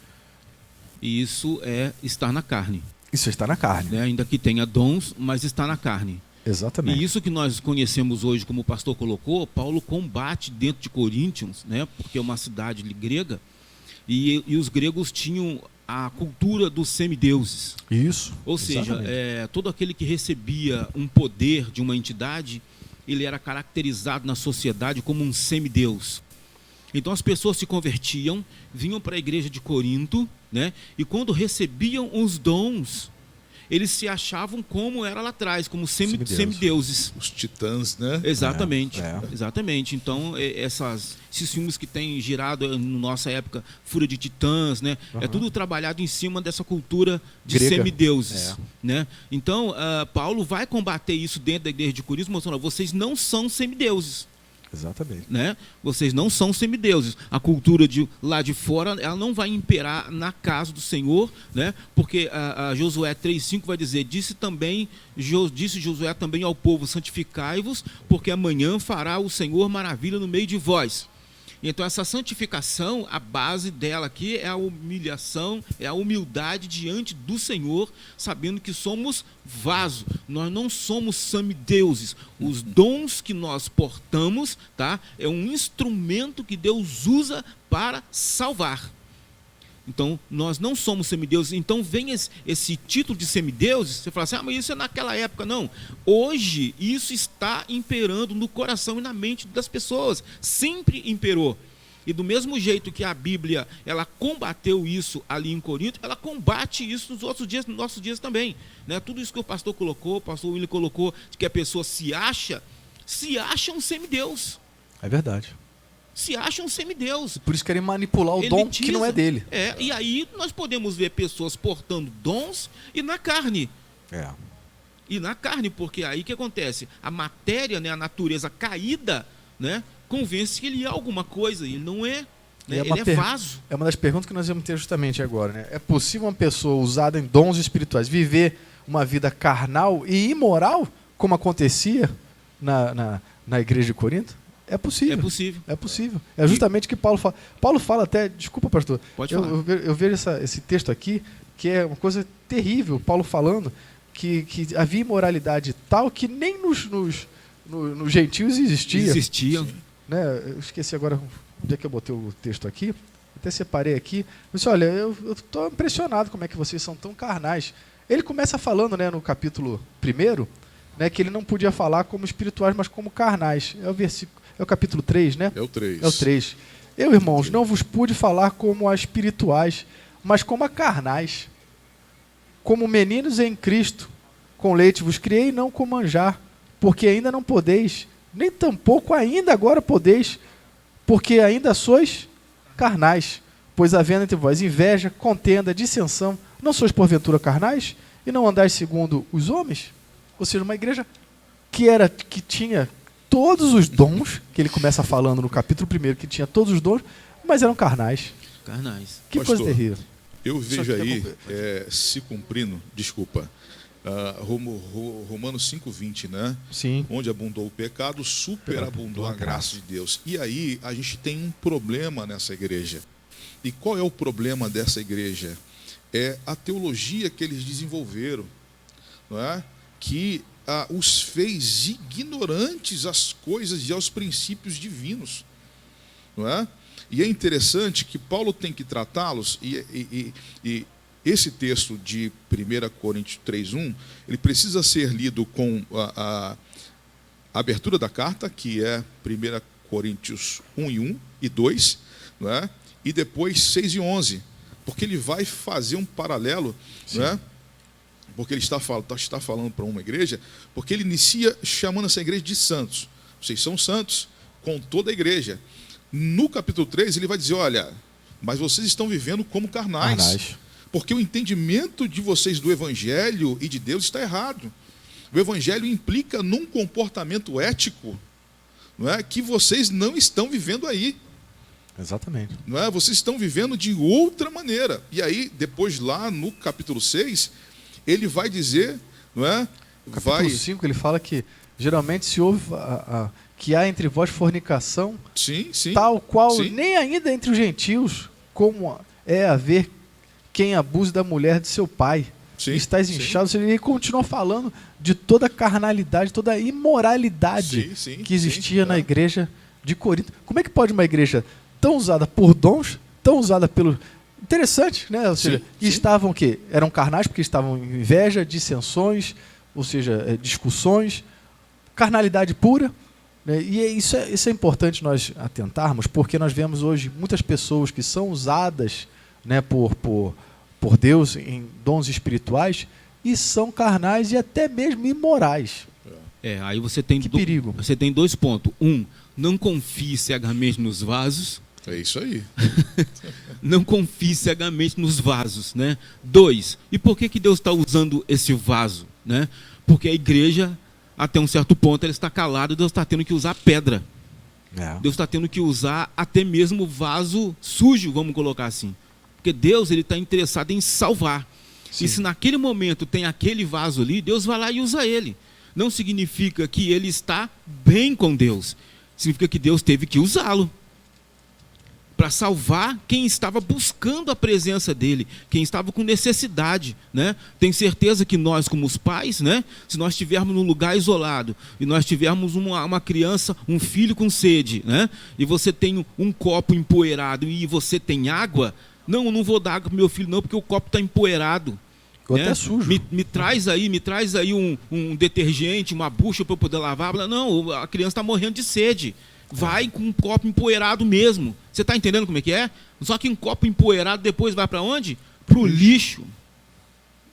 E isso é estar na carne. Isso está na carne. Né? Ainda que tenha dons, mas está na carne. Exatamente. E isso que nós conhecemos hoje, como o pastor colocou, Paulo combate dentro de Coríntios, né? Porque é uma cidade grega, e os gregos tinham a cultura dos semideuses. Isso. Ou seja, todo aquele que recebia um poder de uma entidade, ele era caracterizado na sociedade como um semideus. Então as pessoas se convertiam, vinham para a igreja de Corinto, né? E quando recebiam os dons, eles se achavam como era lá atrás, como semideuses. Os titãs, né? Exatamente, exatamente. Então, esses filmes que têm girado na nossa época, Fúria de Titãs, né? É tudo trabalhado em cima dessa cultura de grega. Semideuses. Né? Então, Paulo vai combater isso dentro da igreja de Corinto, mostrando: vocês não são semideuses. Exatamente. Né? Vocês não são semideuses. A cultura de lá de fora, ela não vai imperar na casa do Senhor, né? Porque a Josué 3,5 vai dizer: disse Josué também ao povo: santificai-vos, porque amanhã fará o Senhor maravilha no meio de vós. Então essa santificação, a base dela aqui é a humilhação, é a humildade diante do Senhor, sabendo que somos vaso, nós não somos semideuses. Os dons que nós portamos, tá, é um instrumento que Deus usa para salvar. Então, nós não somos semideuses. Então, vem esse título de semideuses, você fala assim: mas isso é naquela época. Não. Hoje, isso está imperando no coração e na mente das pessoas. Sempre imperou. E do mesmo jeito que a Bíblia, ela combateu isso ali em Corinto, ela combate isso nos nossos dias também. Né? Tudo isso que o pastor colocou, o pastor William colocou, de que a pessoa se acha um semideus. É verdade. Se acha um semideus. Por isso querem manipular o dom que não é dele. E aí nós podemos ver pessoas portando dons e na carne. E na carne, porque aí o que acontece? A matéria, né, a natureza caída, né, convence que ele é alguma coisa, e ele não é. Né? Ele é vaso. É uma das perguntas que nós vamos ter justamente agora. Né? É possível uma pessoa usada em dons espirituais viver uma vida carnal e imoral, como acontecia na igreja de Corinto? É possível. É possível. É possível. É justamente o que Paulo fala. Paulo fala até, desculpa, pastor. Pode falar. Eu vejo esse texto aqui, que é uma coisa terrível, Paulo falando que havia imoralidade tal que nem nos gentios existia. Né? Eu esqueci agora onde é que eu botei o texto aqui. Até separei aqui. Eu disse: olha, eu estou impressionado como é que vocês são tão carnais. Ele começa falando, né, no capítulo 1, né, que ele não podia falar como espirituais, mas como carnais. É o capítulo 3, né? É o 3. É o 3. Eu, irmãos, não vos pude falar como a espirituais, mas como a carnais. Como meninos em Cristo. Com leite vos criei, não com manjar. Porque ainda não podeis, nem tampouco ainda agora podeis, porque ainda sois carnais. Pois havendo entre vós inveja, contenda, dissensão, não sois porventura carnais? E não andais segundo os homens? Ou seja, uma igreja que tinha todos os dons, que ele começa falando no capítulo 1, que tinha todos os dons, mas eram carnais. Que Pastor, coisa terrível. Eu vejo aí, se cumprindo, desculpa, Romanos 5,20, né? Sim. Onde abundou o pecado, superabundou a graça de Deus. E aí a gente tem um problema nessa igreja. E qual é o problema dessa igreja? É a teologia que eles desenvolveram, não é? Que os fez ignorantes às coisas e aos princípios divinos, não é? E é interessante que Paulo tem que tratá-los, e esse texto de 1 Coríntios 3:1, ele precisa ser lido com a abertura da carta, que é 1 Coríntios 1:1 e 2, não é? e depois 6 e 11, porque ele vai fazer um paralelo, né? Porque ele está falando para uma igreja, porque ele inicia chamando essa igreja de santos. Vocês são santos com toda a igreja. No capítulo 3, ele vai dizer, olha, mas vocês estão vivendo como carnais. Porque o entendimento de vocês do Evangelho e de Deus está errado. O Evangelho implica num comportamento ético, não é, que vocês não estão vivendo aí. Exatamente. Não é? Vocês estão vivendo de outra maneira. E aí, depois lá no capítulo 6, ele vai dizer, não é? No capítulo 5 ele fala que geralmente se ouve que há entre vós fornicação, tal qual nem ainda entre os gentios, como é haver quem abuse da mulher de seu pai. Estais inchados. Ele continua falando de toda a carnalidade, toda a imoralidade que existia na igreja de Corinto. Como é que pode uma igreja tão usada por dons, tão usada pelo... Interessante, né? Ou seja, estavam o quê? Eram carnais porque estavam em inveja, dissensões, ou seja, discussões, carnalidade pura. Né? E isso é importante nós atentarmos, porque nós vemos hoje muitas pessoas que são usadas, né, por Deus em dons espirituais e são carnais e até mesmo imorais. Aí você tem perigo. Você tem 2 pontos. Não confie cegamente nos vasos. É isso aí. Não confie cegamente nos vasos, né? 2, e por que Deus está usando esse vaso, né? Porque a igreja, até um certo ponto, ela está calada, Deus está tendo que usar pedra. Deus está tendo que usar até mesmo vaso sujo, vamos colocar assim. Porque Deus está interessado em salvar. E se naquele momento tem aquele vaso ali, Deus vai lá e usa ele. Não significa que ele está bem com Deus. Significa que Deus teve que usá-lo para salvar quem estava buscando a presença dele, quem estava com necessidade, né? Tenho certeza que nós, como os pais, né, se nós estivermos num lugar isolado e nós tivermos uma criança, um filho com sede, né, e você tem um copo empoeirado e você tem água, não vou dar água para meu filho não, porque o copo está empoeirado. Ou até sujo. Me traz aí um detergente, uma bucha para eu poder lavar. Não, a criança está morrendo de sede. Vai com um copo empoeirado mesmo. Você está entendendo como é que é? Só que um copo empoeirado depois vai para onde? Para o lixo.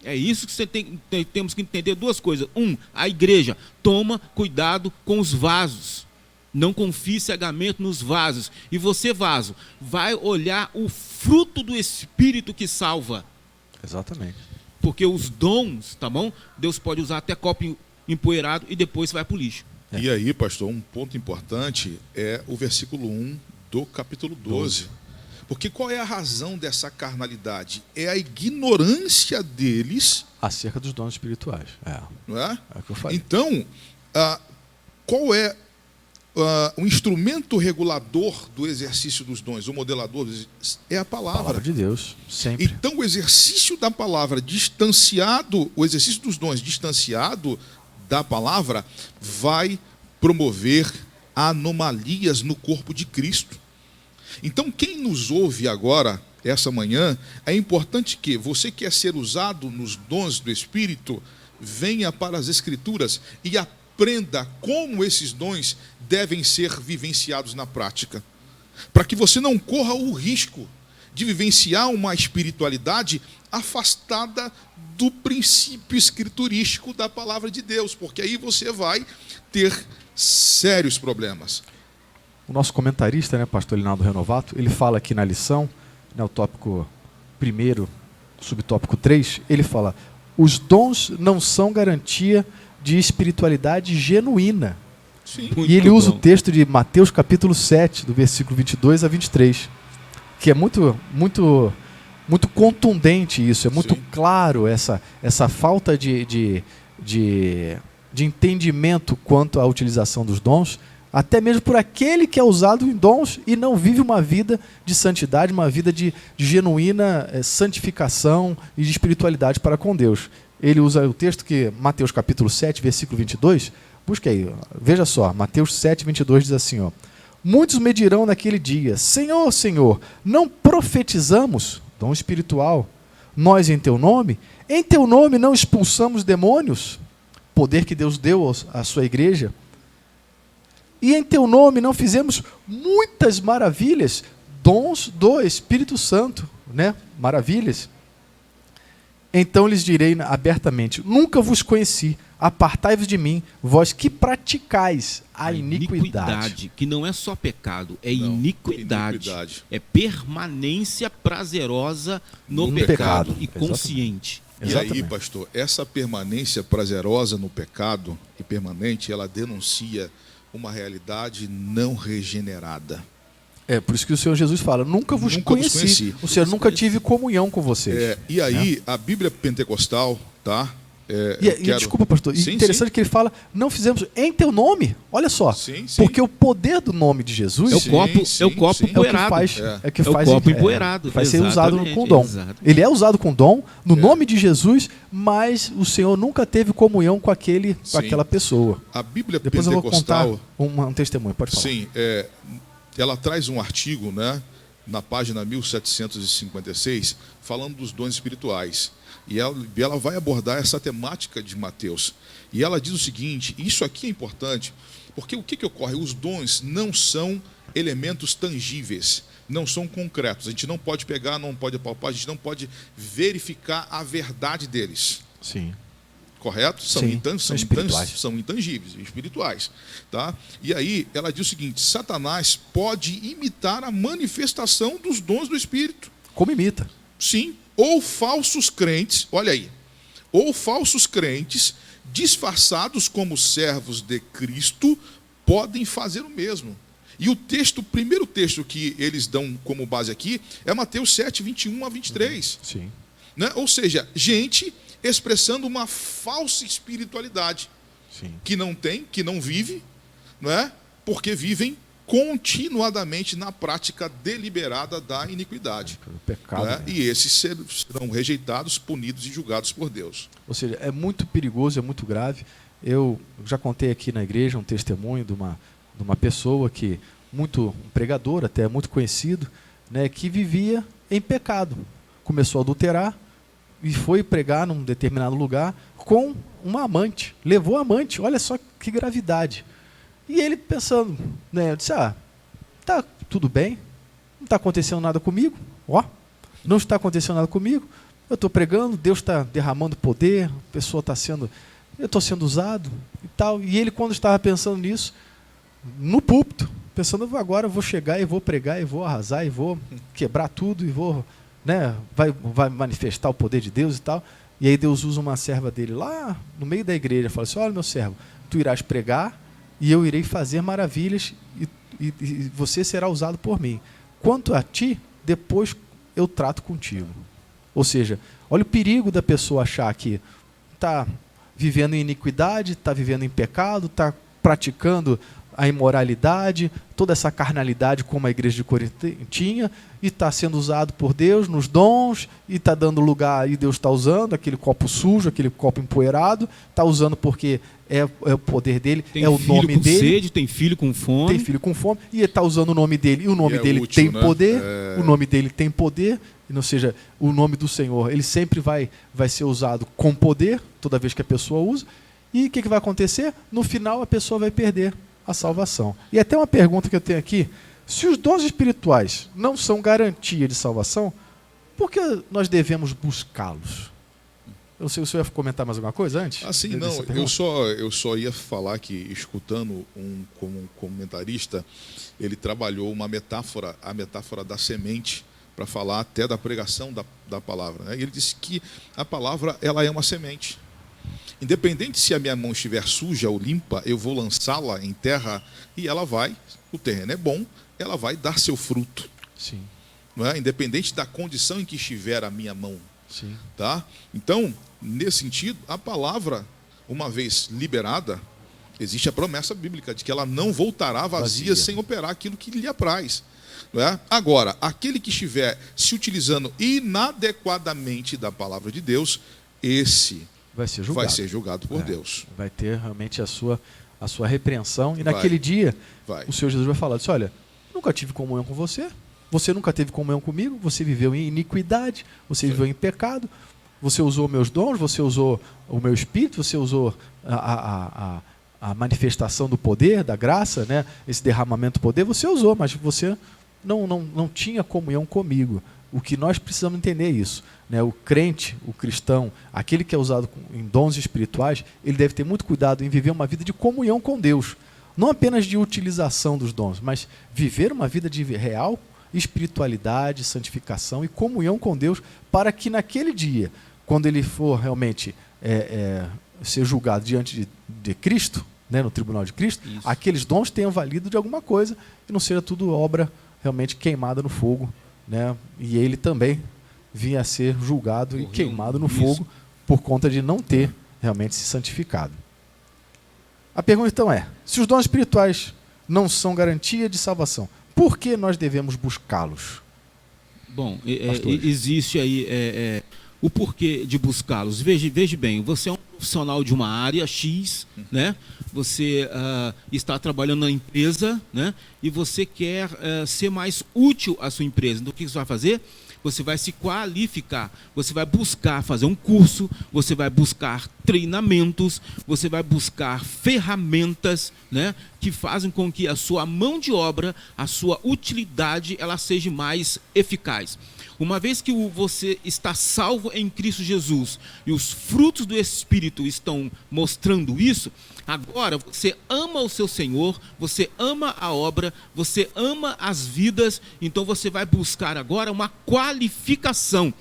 É isso que temos que entender 2 coisas. A igreja toma cuidado com os vasos. Não confie cegamente nos vasos. E você, vaso, vai olhar o fruto do Espírito que salva. Exatamente. Porque os dons, tá bom? Deus pode usar até copo empoeirado e depois vai para o lixo. E aí, pastor, um ponto importante é o versículo 1 do capítulo 12. Porque qual é a razão dessa carnalidade? É a ignorância deles acerca dos dons espirituais. Não é? É o que eu falei. Então, qual é o instrumento regulador do exercício dos dons, o modelador? É a palavra. A palavra de Deus, sempre. Então, o exercício da palavra distanciado, o exercício dos dons distanciado da palavra vai promover anomalias no corpo de Cristo. Então, quem nos ouve agora, essa manhã, é importante que você que quer ser usado nos dons do Espírito, venha para as Escrituras e aprenda como esses dons devem ser vivenciados na prática, para que você não corra o risco de vivenciar uma espiritualidade afastada do princípio escriturístico da palavra de Deus, porque aí você vai ter sérios problemas. O nosso comentarista, né, pastor Linaldo Renovato, ele fala aqui na lição, né, o tópico 1º, subtópico 3, ele fala: os dons não são garantia de espiritualidade genuína. E ele usa o texto de Mateus capítulo 7, do versículo 22 a 23, que é muito contundente isso, é muito claro essa falta de entendimento quanto à utilização dos dons, até mesmo por aquele que é usado em dons e não vive uma vida de santidade, uma vida de genuína santificação e de espiritualidade para com Deus. Ele usa o texto que Mateus capítulo 7, versículo 22, busca aí, veja só, Mateus 7, 22 diz assim, ó: muitos me dirão naquele dia: Senhor, Senhor, não profetizamos, dom espiritual, nós em teu nome não expulsamos demônios, poder que Deus deu à sua igreja, e em teu nome não fizemos muitas maravilhas, dons do Espírito Santo, né? Maravilhas. Então lhes direi abertamente: nunca vos conheci, apartai-vos de mim, vós que praticais a iniquidade. Que não é só pecado, é Não, iniquidade. É permanência prazerosa no pecado e consciente. E Exatamente. aí, pastor, essa permanência prazerosa no pecado e permanente, ela denuncia uma realidade não regenerada. É por isso que o Senhor Jesus fala: nunca vos conheci. Ou seja, nunca tive comunhão com vocês. E aí, a Bíblia pentecostal, tá? Desculpa, pastor. Sim, interessante sim. que ele fala: não fizemos em teu nome. Olha só. Sim, sim. Porque o poder do nome de Jesus É o copo, sim, é o copo sim. empoeirado. é que É o faz copo empoeirado. vai ser usado Exatamente, com dom. exatamente. Ele é usado com dom no nome de Jesus, mas o Senhor nunca teve comunhão com Sim. aquela pessoa. A Bíblia Depois eu vou contar pentecostal, um testemunho. Pode falar. sim, ela traz um artigo, né, na página 1756, falando dos dons espirituais. E ela vai abordar essa temática de Mateus. E ela diz o seguinte: isso aqui é importante, porque o que ocorre? Os dons não são elementos tangíveis, não são concretos. A gente não pode pegar, não pode apalpar, a gente não pode verificar a verdade deles. Sim. Correto? Sim, são espirituais. São intangíveis, espirituais. Tá? E aí ela diz o seguinte: Satanás pode imitar a manifestação dos dons do Espírito. Como imita. Sim. Ou falsos crentes, olha aí, ou falsos crentes disfarçados como servos de Cristo podem fazer o mesmo. E o primeiro texto que eles dão como base aqui é Mateus 7, 21 a 23. Sim. Né? Ou seja, gente expressando uma falsa espiritualidade. Sim. Que não tem, que não vive, não é? Porque vivem continuadamente na prática deliberada da iniquidade. O pecado. Não é? Né? E esses serão rejeitados, punidos e julgados por Deus. Ou seja, é muito perigoso, é muito grave. Eu já contei aqui na igreja um testemunho de uma pessoa que, um pregador, até muito conhecido, né, que vivia em pecado. Começou a adulterar e foi pregar num determinado lugar com uma amante. Levou a amante, olha só que gravidade. E ele pensando, né, eu disse: tá tudo bem, não está acontecendo nada comigo, não está acontecendo nada comigo, eu estou pregando, Deus está derramando poder, a pessoa eu estou sendo usado e tal. E ele, quando estava pensando nisso, no púlpito, pensando: agora eu vou chegar e vou pregar e vou arrasar e vou quebrar tudo e vou, né, vai manifestar o poder de Deus e tal. E aí Deus usa uma serva dele lá no meio da igreja, fala assim: olha, meu servo, tu irás pregar e eu irei fazer maravilhas e você será usado por mim. Quanto a ti, depois eu trato contigo. Ou seja, olha o perigo da pessoa achar que está vivendo em iniquidade, está vivendo em pecado, está praticando a imoralidade, toda essa carnalidade como a igreja de Corinto tinha, e está sendo usado por Deus nos dons, e está dando lugar, e Deus está usando aquele copo sujo, aquele copo empoeirado, está usando porque é o poder dele, tem é o filho nome com dele. sede, tem filho com fome. Tem filho com fome, e ele está usando o nome dele, e o nome E é dele útil, tem né? poder, o nome dele tem poder, ou seja, o nome do Senhor, ele sempre vai ser usado com poder, toda vez que a pessoa usa, e o que vai acontecer? No final a pessoa vai perder a salvação. E até uma pergunta que eu tenho aqui: se os dons espirituais não são garantia de salvação, por que nós devemos buscá-los? Eu não sei se o senhor ia comentar mais alguma coisa antes? Assim, dessa não, pergunta? eu só ia falar que, escutando como um comentarista, ele trabalhou a metáfora da semente, para falar até da pregação da palavra. Né? E ele disse que a palavra, ela é uma semente. Independente se a minha mão estiver suja ou limpa, eu vou lançá-la em terra e o terreno é bom, ela vai dar seu fruto. Sim. Não é? Independente da condição em que estiver a minha mão. Sim. Tá? Então, nesse sentido, a palavra, uma vez liberada, existe a promessa bíblica de que ela não voltará vazia sem operar aquilo que lhe apraz. Não é? Agora, aquele que estiver se utilizando inadequadamente da palavra de Deus, esse vai ser julgado por Deus. Vai ter realmente a sua repreensão. E naquele dia, o Senhor Jesus vai falar: disse, olha, nunca tive comunhão com você, você nunca teve comunhão comigo, você viveu em iniquidade, você viveu em pecado, você usou meus dons, você usou o meu espírito, você usou a manifestação do poder, da graça, né? Esse derramamento do poder, você usou, mas você não tinha comunhão comigo. O que nós precisamos entender é isso, né? O crente, o cristão, aquele que é usado em dons espirituais, ele deve ter muito cuidado em viver uma vida de comunhão com Deus. Não apenas de utilização dos dons, mas viver uma vida de real espiritualidade, santificação e comunhão com Deus, para que naquele dia, quando ele for realmente ser julgado diante de Cristo, né, no tribunal de Cristo, isso, aqueles dons tenham valido de alguma coisa e não seja tudo obra realmente queimada no fogo, né, e ele também vinha a ser julgado e queimado no fogo por conta de não ter realmente se santificado. A pergunta então é, se os dons espirituais não são garantia de salvação, por que nós devemos buscá-los? Bom, existe aí o porquê de buscá-los. Veja bem, você é um profissional de uma área X, né? Você está trabalhando na empresa, né? E você quer ser mais útil à sua empresa. Então, o que você vai fazer? Você vai se qualificar, você vai buscar fazer um curso, você vai buscar treinamentos, você vai buscar ferramentas, né, que fazem com que a sua mão de obra, a sua utilidade, ela seja mais eficaz. Uma vez que você está salvo em Cristo Jesus e os frutos do Espírito estão mostrando isso, agora você ama o seu Senhor, você ama a obra, você ama as vidas, então você vai buscar agora uma qualificação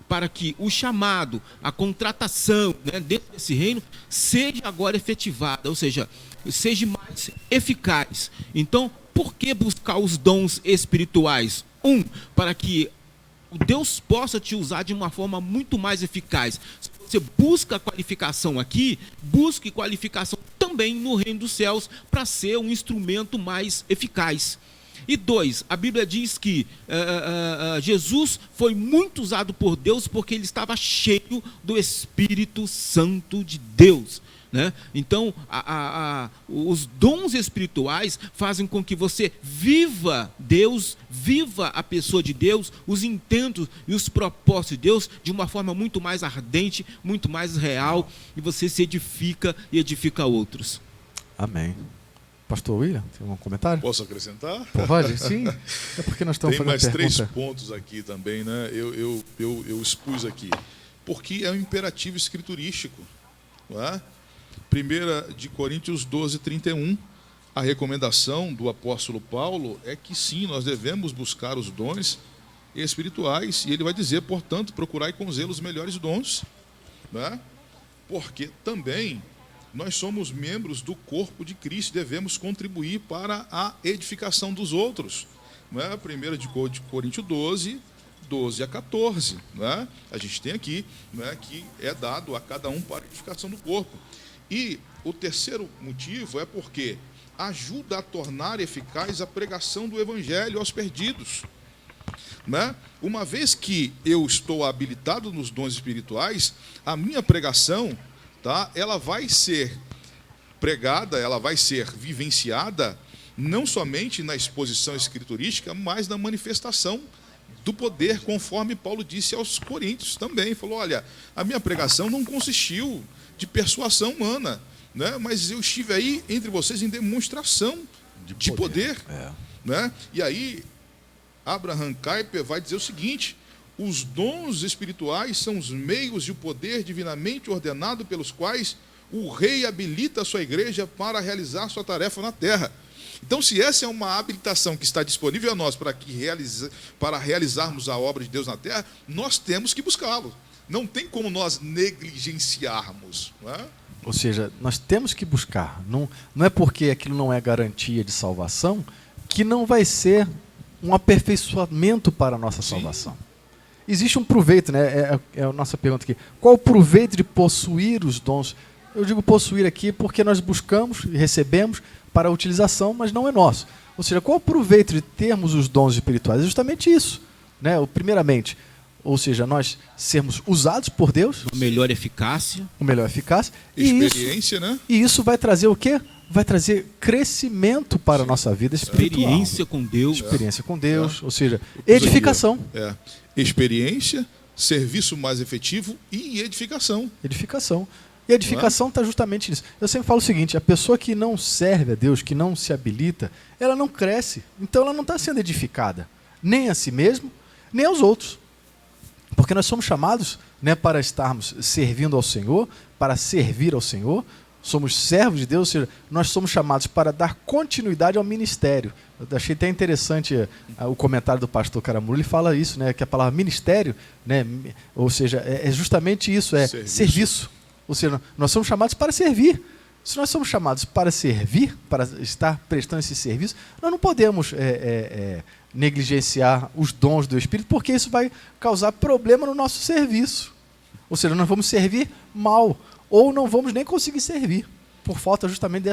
para que o chamado, a contratação, né, dentro desse reino seja agora efetivada, ou seja, seja mais eficaz. Então, por que buscar os dons espirituais? Para que Deus possa te usar de uma forma muito mais eficaz. Se você busca qualificação aqui, busque qualificação também no reino dos céus para ser um instrumento mais eficaz. E 2, a Bíblia diz que Jesus foi muito usado por Deus porque ele estava cheio do Espírito Santo de Deus. Né? Então, os dons espirituais fazem com que você viva Deus, viva a pessoa de Deus, os intentos e os propósitos de Deus de uma forma muito mais ardente, muito mais real, e você se edifica e edifica outros. Amém. Pastor William, tem algum comentário? Posso acrescentar? Pode, sim. É porque nós estamos fazendo pergunta. Tem mais 3 pergunta. pontos aqui também, né? Eu expus aqui. Porque é um imperativo escriturístico, não é? 1 de Coríntios 12, 31, a recomendação do apóstolo Paulo é que sim, nós devemos buscar os dons espirituais, e ele vai dizer, portanto, procurai com zelo os melhores dons, né? Porque também nós somos membros do corpo de Cristo, devemos contribuir para a edificação dos outros, né? 1 de Coríntios 12, 12 a 14, né? A gente tem aqui, né, que é dado a cada um para a edificação do corpo. E o terceiro motivo é porque ajuda a tornar eficaz a pregação do evangelho aos perdidos, né? Uma vez que eu estou habilitado nos dons espirituais, a minha pregação, tá, ela vai ser pregada, ela vai ser vivenciada não somente na exposição escriturística, mas na manifestação do poder, conforme Paulo disse aos Coríntios também. Falou, olha, a minha pregação não consistiu de persuasão humana, né? Mas eu estive aí entre vocês em demonstração de poder. Né? E aí, Abraham Kuyper vai dizer o seguinte: os dons espirituais são os meios e o poder divinamente ordenado pelos quais o rei habilita a sua igreja para realizar sua tarefa na terra. Então, se essa é uma habilitação que está disponível a nós para realizarmos a obra de Deus na terra, nós temos que buscá-lo. Não tem como nós negligenciarmos. Não é? Ou seja, nós temos que buscar. Não é porque aquilo não é garantia de salvação que não vai ser um aperfeiçoamento para a nossa salvação. Existe um proveito, né? É a nossa pergunta aqui. Qual o proveito de possuir os dons? Eu digo possuir aqui porque nós buscamos e recebemos para a utilização, mas não é nosso. Ou seja, qual o proveito de termos os dons espirituais? É justamente isso, né? Primeiramente, ou seja, nós sermos usados por Deus. Uma melhor eficácia. Uma melhor eficácia. Experiência, né? E isso vai trazer o quê? Vai trazer crescimento para a nossa vida espiritual. Experiência com Deus. Experiência com Deus, ou seja, edificação. Experiência, serviço mais efetivo e edificação. Edificação. E a edificação está justamente nisso. Eu sempre falo o seguinte, a pessoa que não serve a Deus, que não se habilita, ela não cresce. Então ela não está sendo edificada. nem a si mesmo, nem aos outros. Porque nós somos chamados, né, para estarmos servindo ao Senhor, para servir ao Senhor, somos servos de Deus, ou seja, nós somos chamados para dar continuidade ao ministério. Eu achei até interessante o comentário do pastor Caramuru, ele fala isso, né, que a palavra ministério, né, ou seja, é justamente isso, é serviço. Ou seja, nós somos chamados para servir. Se nós somos chamados para servir, para estar prestando esse serviço, nós não podemos negligenciar os dons do Espírito, porque isso vai causar problema no nosso serviço. Ou seja, nós vamos servir mal, ou não vamos nem conseguir servir, por falta justamente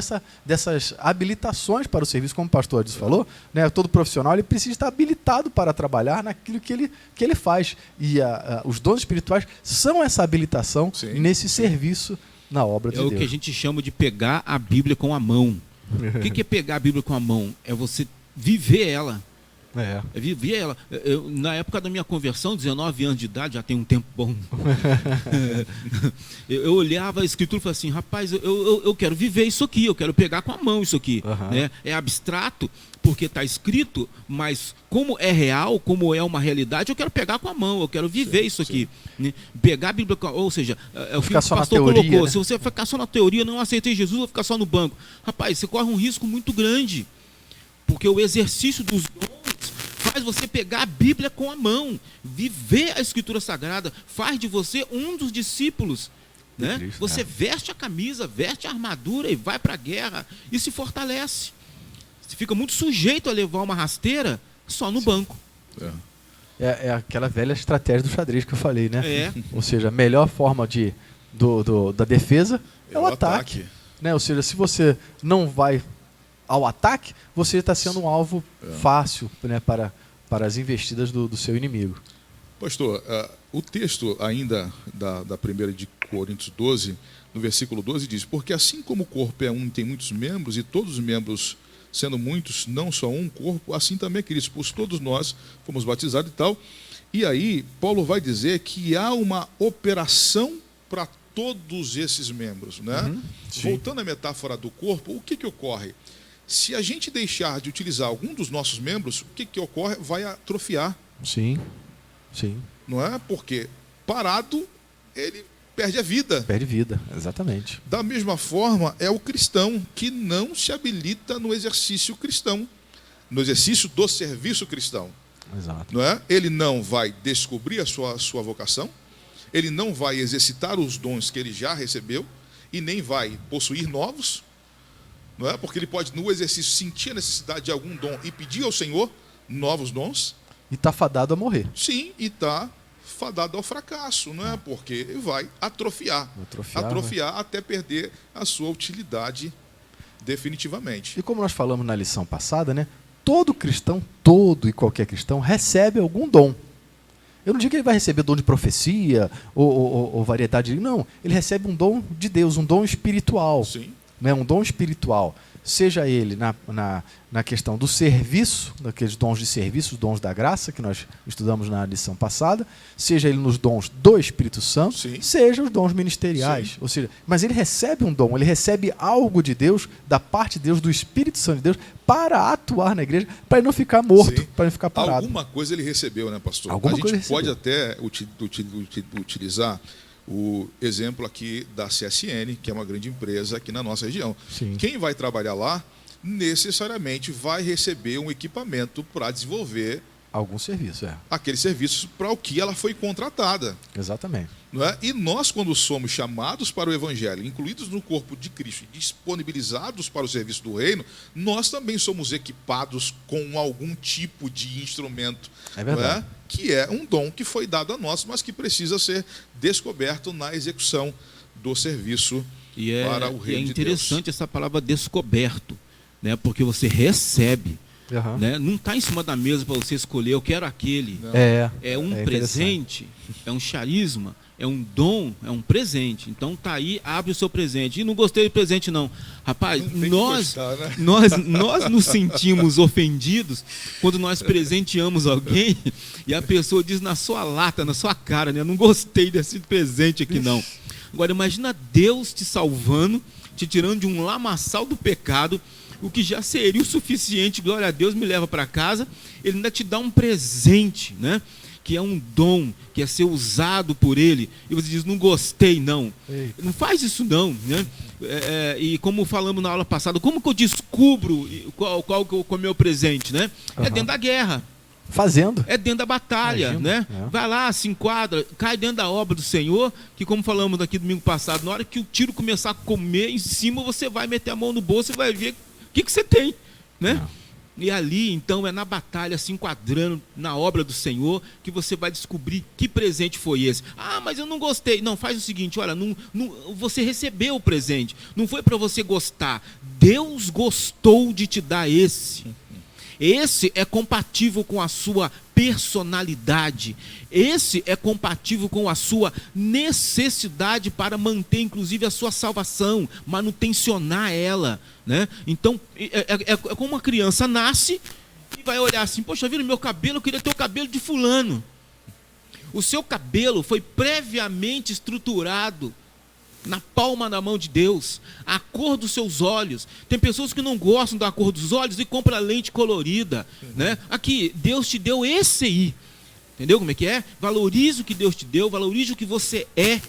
dessas habilitações para o serviço, como o pastor Adilson falou, né, todo profissional ele precisa estar habilitado para trabalhar naquilo que ele faz. E os dons espirituais são essa habilitação nesse serviço na obra de Deus. É o que a gente chama de pegar a Bíblia com a mão. O que é pegar a Bíblia com a mão? É você viver ela. Eu vivia ela. Na época da minha conversão, 19 anos de idade, já tem um tempo bom. eu olhava a Escritura e falava assim, rapaz, eu quero viver isso aqui, eu quero pegar com a mão isso aqui. Né? É abstrato, porque está escrito, mas como é real, como é uma realidade, eu quero pegar com a mão, eu quero viver isso aqui. Né? Pegar a Bíblia, ou seja, é o que o pastor colocou. Né? Se você ficar só na teoria, não aceitei Jesus, vou ficar só no banco. Rapaz, você corre um risco muito grande, porque o exercício dos dons faz você pegar a Bíblia com a mão, viver a Escritura Sagrada, faz de você um dos discípulos. Né? Cristo, você veste a camisa, veste a armadura e vai para a guerra e se fortalece. Você fica muito sujeito a levar uma rasteira só no banco. É aquela velha estratégia do xadrez que eu falei, né? Ou seja, a melhor forma da defesa é o ataque. Né? Ou seja, se você não vai ao ataque, você está sendo um alvo fácil, né, para as investidas do seu inimigo. Pastor, o texto ainda da 1 de Coríntios 12, no versículo 12, diz: porque assim como o corpo é um e tem muitos membros, e todos os membros, sendo muitos, não só um corpo, assim também é Cristo, pois todos nós fomos batizados e tal. E aí, Paulo vai dizer que há uma operação para todos esses membros. Né? Voltando à metáfora do corpo, o que ocorre? Se a gente deixar de utilizar algum dos nossos membros, o que ocorre? Vai atrofiar. Sim. Não é? Porque parado, ele perde a vida. Perde vida, exatamente. Da mesma forma, é o cristão que não se habilita no exercício cristão, no exercício do serviço cristão. Exato. Não é? Ele não vai descobrir a sua vocação, ele não vai exercitar os dons que ele já recebeu e nem vai possuir novos. Não é? Porque ele pode, no exercício, sentir a necessidade de algum dom e pedir ao Senhor novos dons. E está fadado a morrer. Sim, e está fadado ao fracasso, não é? Porque vai atrofiar até perder a sua utilidade definitivamente. E como nós falamos na lição passada, né? Todo cristão, todo e qualquer cristão, recebe algum dom. Eu não digo que ele vai receber dom de profecia ou variedade, não. Ele recebe um dom de Deus, um dom espiritual. Sim. Né, um dom espiritual, seja ele na questão do serviço, daqueles dons de serviço, os dons da graça, que nós estudamos na lição passada, seja ele nos dons do Espírito Santo, seja os dons ministeriais. Ou seja, mas ele recebe um dom, ele recebe algo de Deus, da parte de Deus, do Espírito Santo de Deus, para atuar na igreja, para ele não ficar morto, para ele não ficar parado. Alguma coisa ele recebeu, né, pastor? Alguma a gente coisa pode até utilizar o exemplo aqui da CSN, que é uma grande empresa aqui na nossa região. Quem vai trabalhar lá necessariamente vai receber um equipamento para desenvolver algum serviço, aquele serviço para o que ela foi contratada. Exatamente. Não é? E nós, quando somos chamados para o Evangelho, incluídos no corpo de Cristo e disponibilizados para o serviço do reino, nós também somos equipados com algum tipo de instrumento. É verdade. Não é? Que é um dom que foi dado a nós, mas que precisa ser descoberto na execução do serviço para o reino de Deus. É interessante essa palavra descoberto, né? Porque você recebe. Né? Não está em cima da mesa para você escolher, eu quero aquele. É um presente, é um charisma, é um dom, é um presente. Então tá aí, abre o seu presente. E não gostei do presente não. Rapaz, nós nos sentimos ofendidos quando nós presenteamos alguém e a pessoa diz na sua lata, na sua cara, né? Não gostei desse presente aqui não. Agora imagina Deus te salvando, te tirando de um lamaçal do pecado, o que já seria o suficiente, glória a Deus, me leva para casa, ele ainda te dá um presente, né? Que é um dom, que é ser usado por ele, e você diz, não gostei, não. Eita. Não faz isso não, né? E como falamos na aula passada, como que eu descubro qual que é o meu presente, né? É dentro da guerra. Fazendo. É dentro da batalha, Imagina, né? é. Vai lá, se enquadra, cai dentro da obra do Senhor, que como falamos aqui domingo passado, na hora que o tiro começar a comer em cima, você vai meter a mão no bolso e vai ver o que você tem, né? E ali, então, é na batalha, se enquadrando na obra do Senhor, que você vai descobrir que presente foi esse. Ah, mas eu não gostei. Não, faz o seguinte, olha, você recebeu o presente, não foi para você gostar. Deus gostou de te dar esse. Esse é compatível com a sua personalidade. Esse é compatível com a sua necessidade para manter, inclusive, a sua salvação, manutencionar ela, né? Então, é como uma criança nasce e vai olhar assim, poxa vida, meu cabelo, eu queria ter o cabelo de fulano. O seu cabelo foi previamente estruturado na palma da mão de Deus, a cor dos seus olhos. Tem pessoas que não gostam da cor dos olhos e compram lente colorida, né? Aqui, Deus te deu esse aí, entendeu como é que é? Valorize o que Deus te deu, valorize o que você é,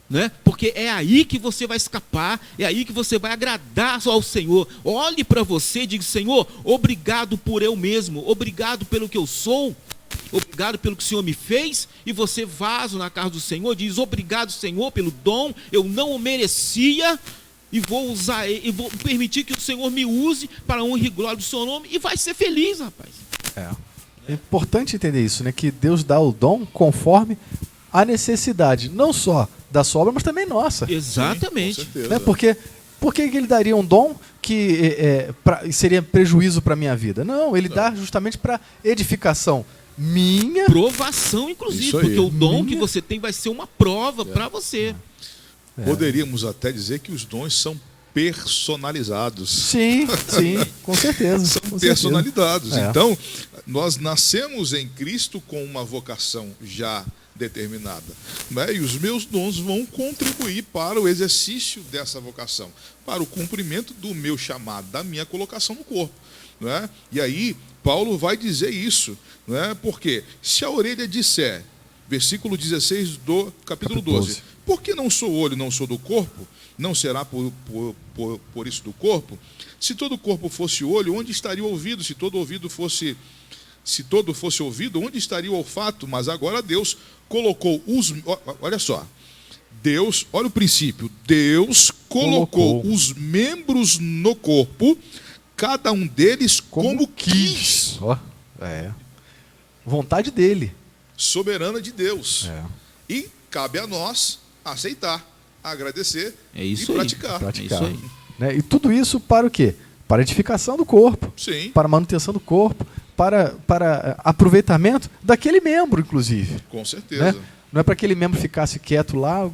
né? Porque é aí que você vai escapar, é aí que você vai agradar ao Senhor. Olhe para você e diga, Senhor, obrigado por eu mesmo, obrigado pelo que eu sou, obrigado pelo que o Senhor me fez. E você, vaso na casa do Senhor, diz, obrigado, Senhor, pelo dom, eu não o merecia, e vou usar, e vou permitir que o Senhor me use para a honra e glória do seu nome, e vai ser feliz, rapaz. É importante entender isso, né? Que Deus dá o dom conforme a necessidade, não só da sua obra, mas também nossa. Exatamente. Sim, com certeza. Né? Por que ele daria um dom que seria prejuízo para a minha vida? Não, ele dá justamente para edificação minha. Provação, inclusive, Isso aí. porque o dom que Minha. você tem vai ser uma prova para você. Poderíamos até dizer que os dons são personalizados. Sim, com certeza. São com certeza. personalizados. É. Então, nós nascemos em Cristo com uma vocação já determinada, né? E os meus dons vão contribuir para o exercício dessa vocação, para o cumprimento do meu chamado, da minha colocação no corpo, né? E aí, Paulo vai dizer isso, né? Porque se a orelha disser, versículo 16 do capítulo 12, porque não sou olho, não sou do corpo, não será por isso do corpo? Se todo o corpo fosse olho, onde estaria o ouvido? Se todo fosse ouvido, onde estaria o olfato? Mas agora Deus colocou olha só, Deus, olha o princípio, Deus colocou os membros no corpo, cada um deles como quis. Vontade dele. Soberana de Deus. E cabe a nós aceitar, agradecer e praticar. É isso aí. Né? E tudo isso para o quê? Para a edificação do corpo. Sim. Para a manutenção do corpo, para aproveitamento daquele membro, inclusive. Com certeza. Né? Não é para que aquele membro ficasse quieto lá,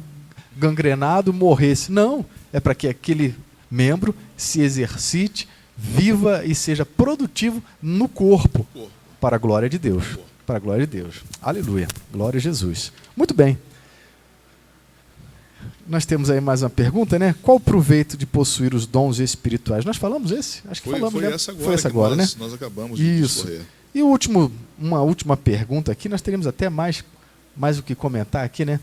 gangrenado, morresse. Não. É para que aquele membro se exercite, viva e seja produtivo no corpo. Para a glória de Deus. Para a glória de Deus. Aleluia. Glória a Jesus. Muito bem. Nós temos aí mais uma pergunta, né? Qual o proveito de possuir os dons espirituais? Nós falamos esse? Acho que falamos, né? Foi essa agora, né? Nós acabamos de discorrer. E uma última pergunta aqui, nós teríamos até mais o que comentar aqui, né?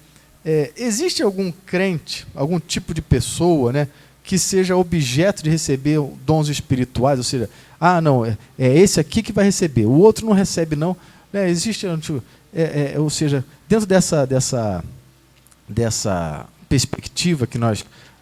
Existe algum crente, algum tipo de pessoa, né, que seja objeto de receber dons espirituais? Ou seja, não, é esse aqui que vai receber, o outro não recebe, não. Né? Existe, ou seja, dentro dessa perspectiva que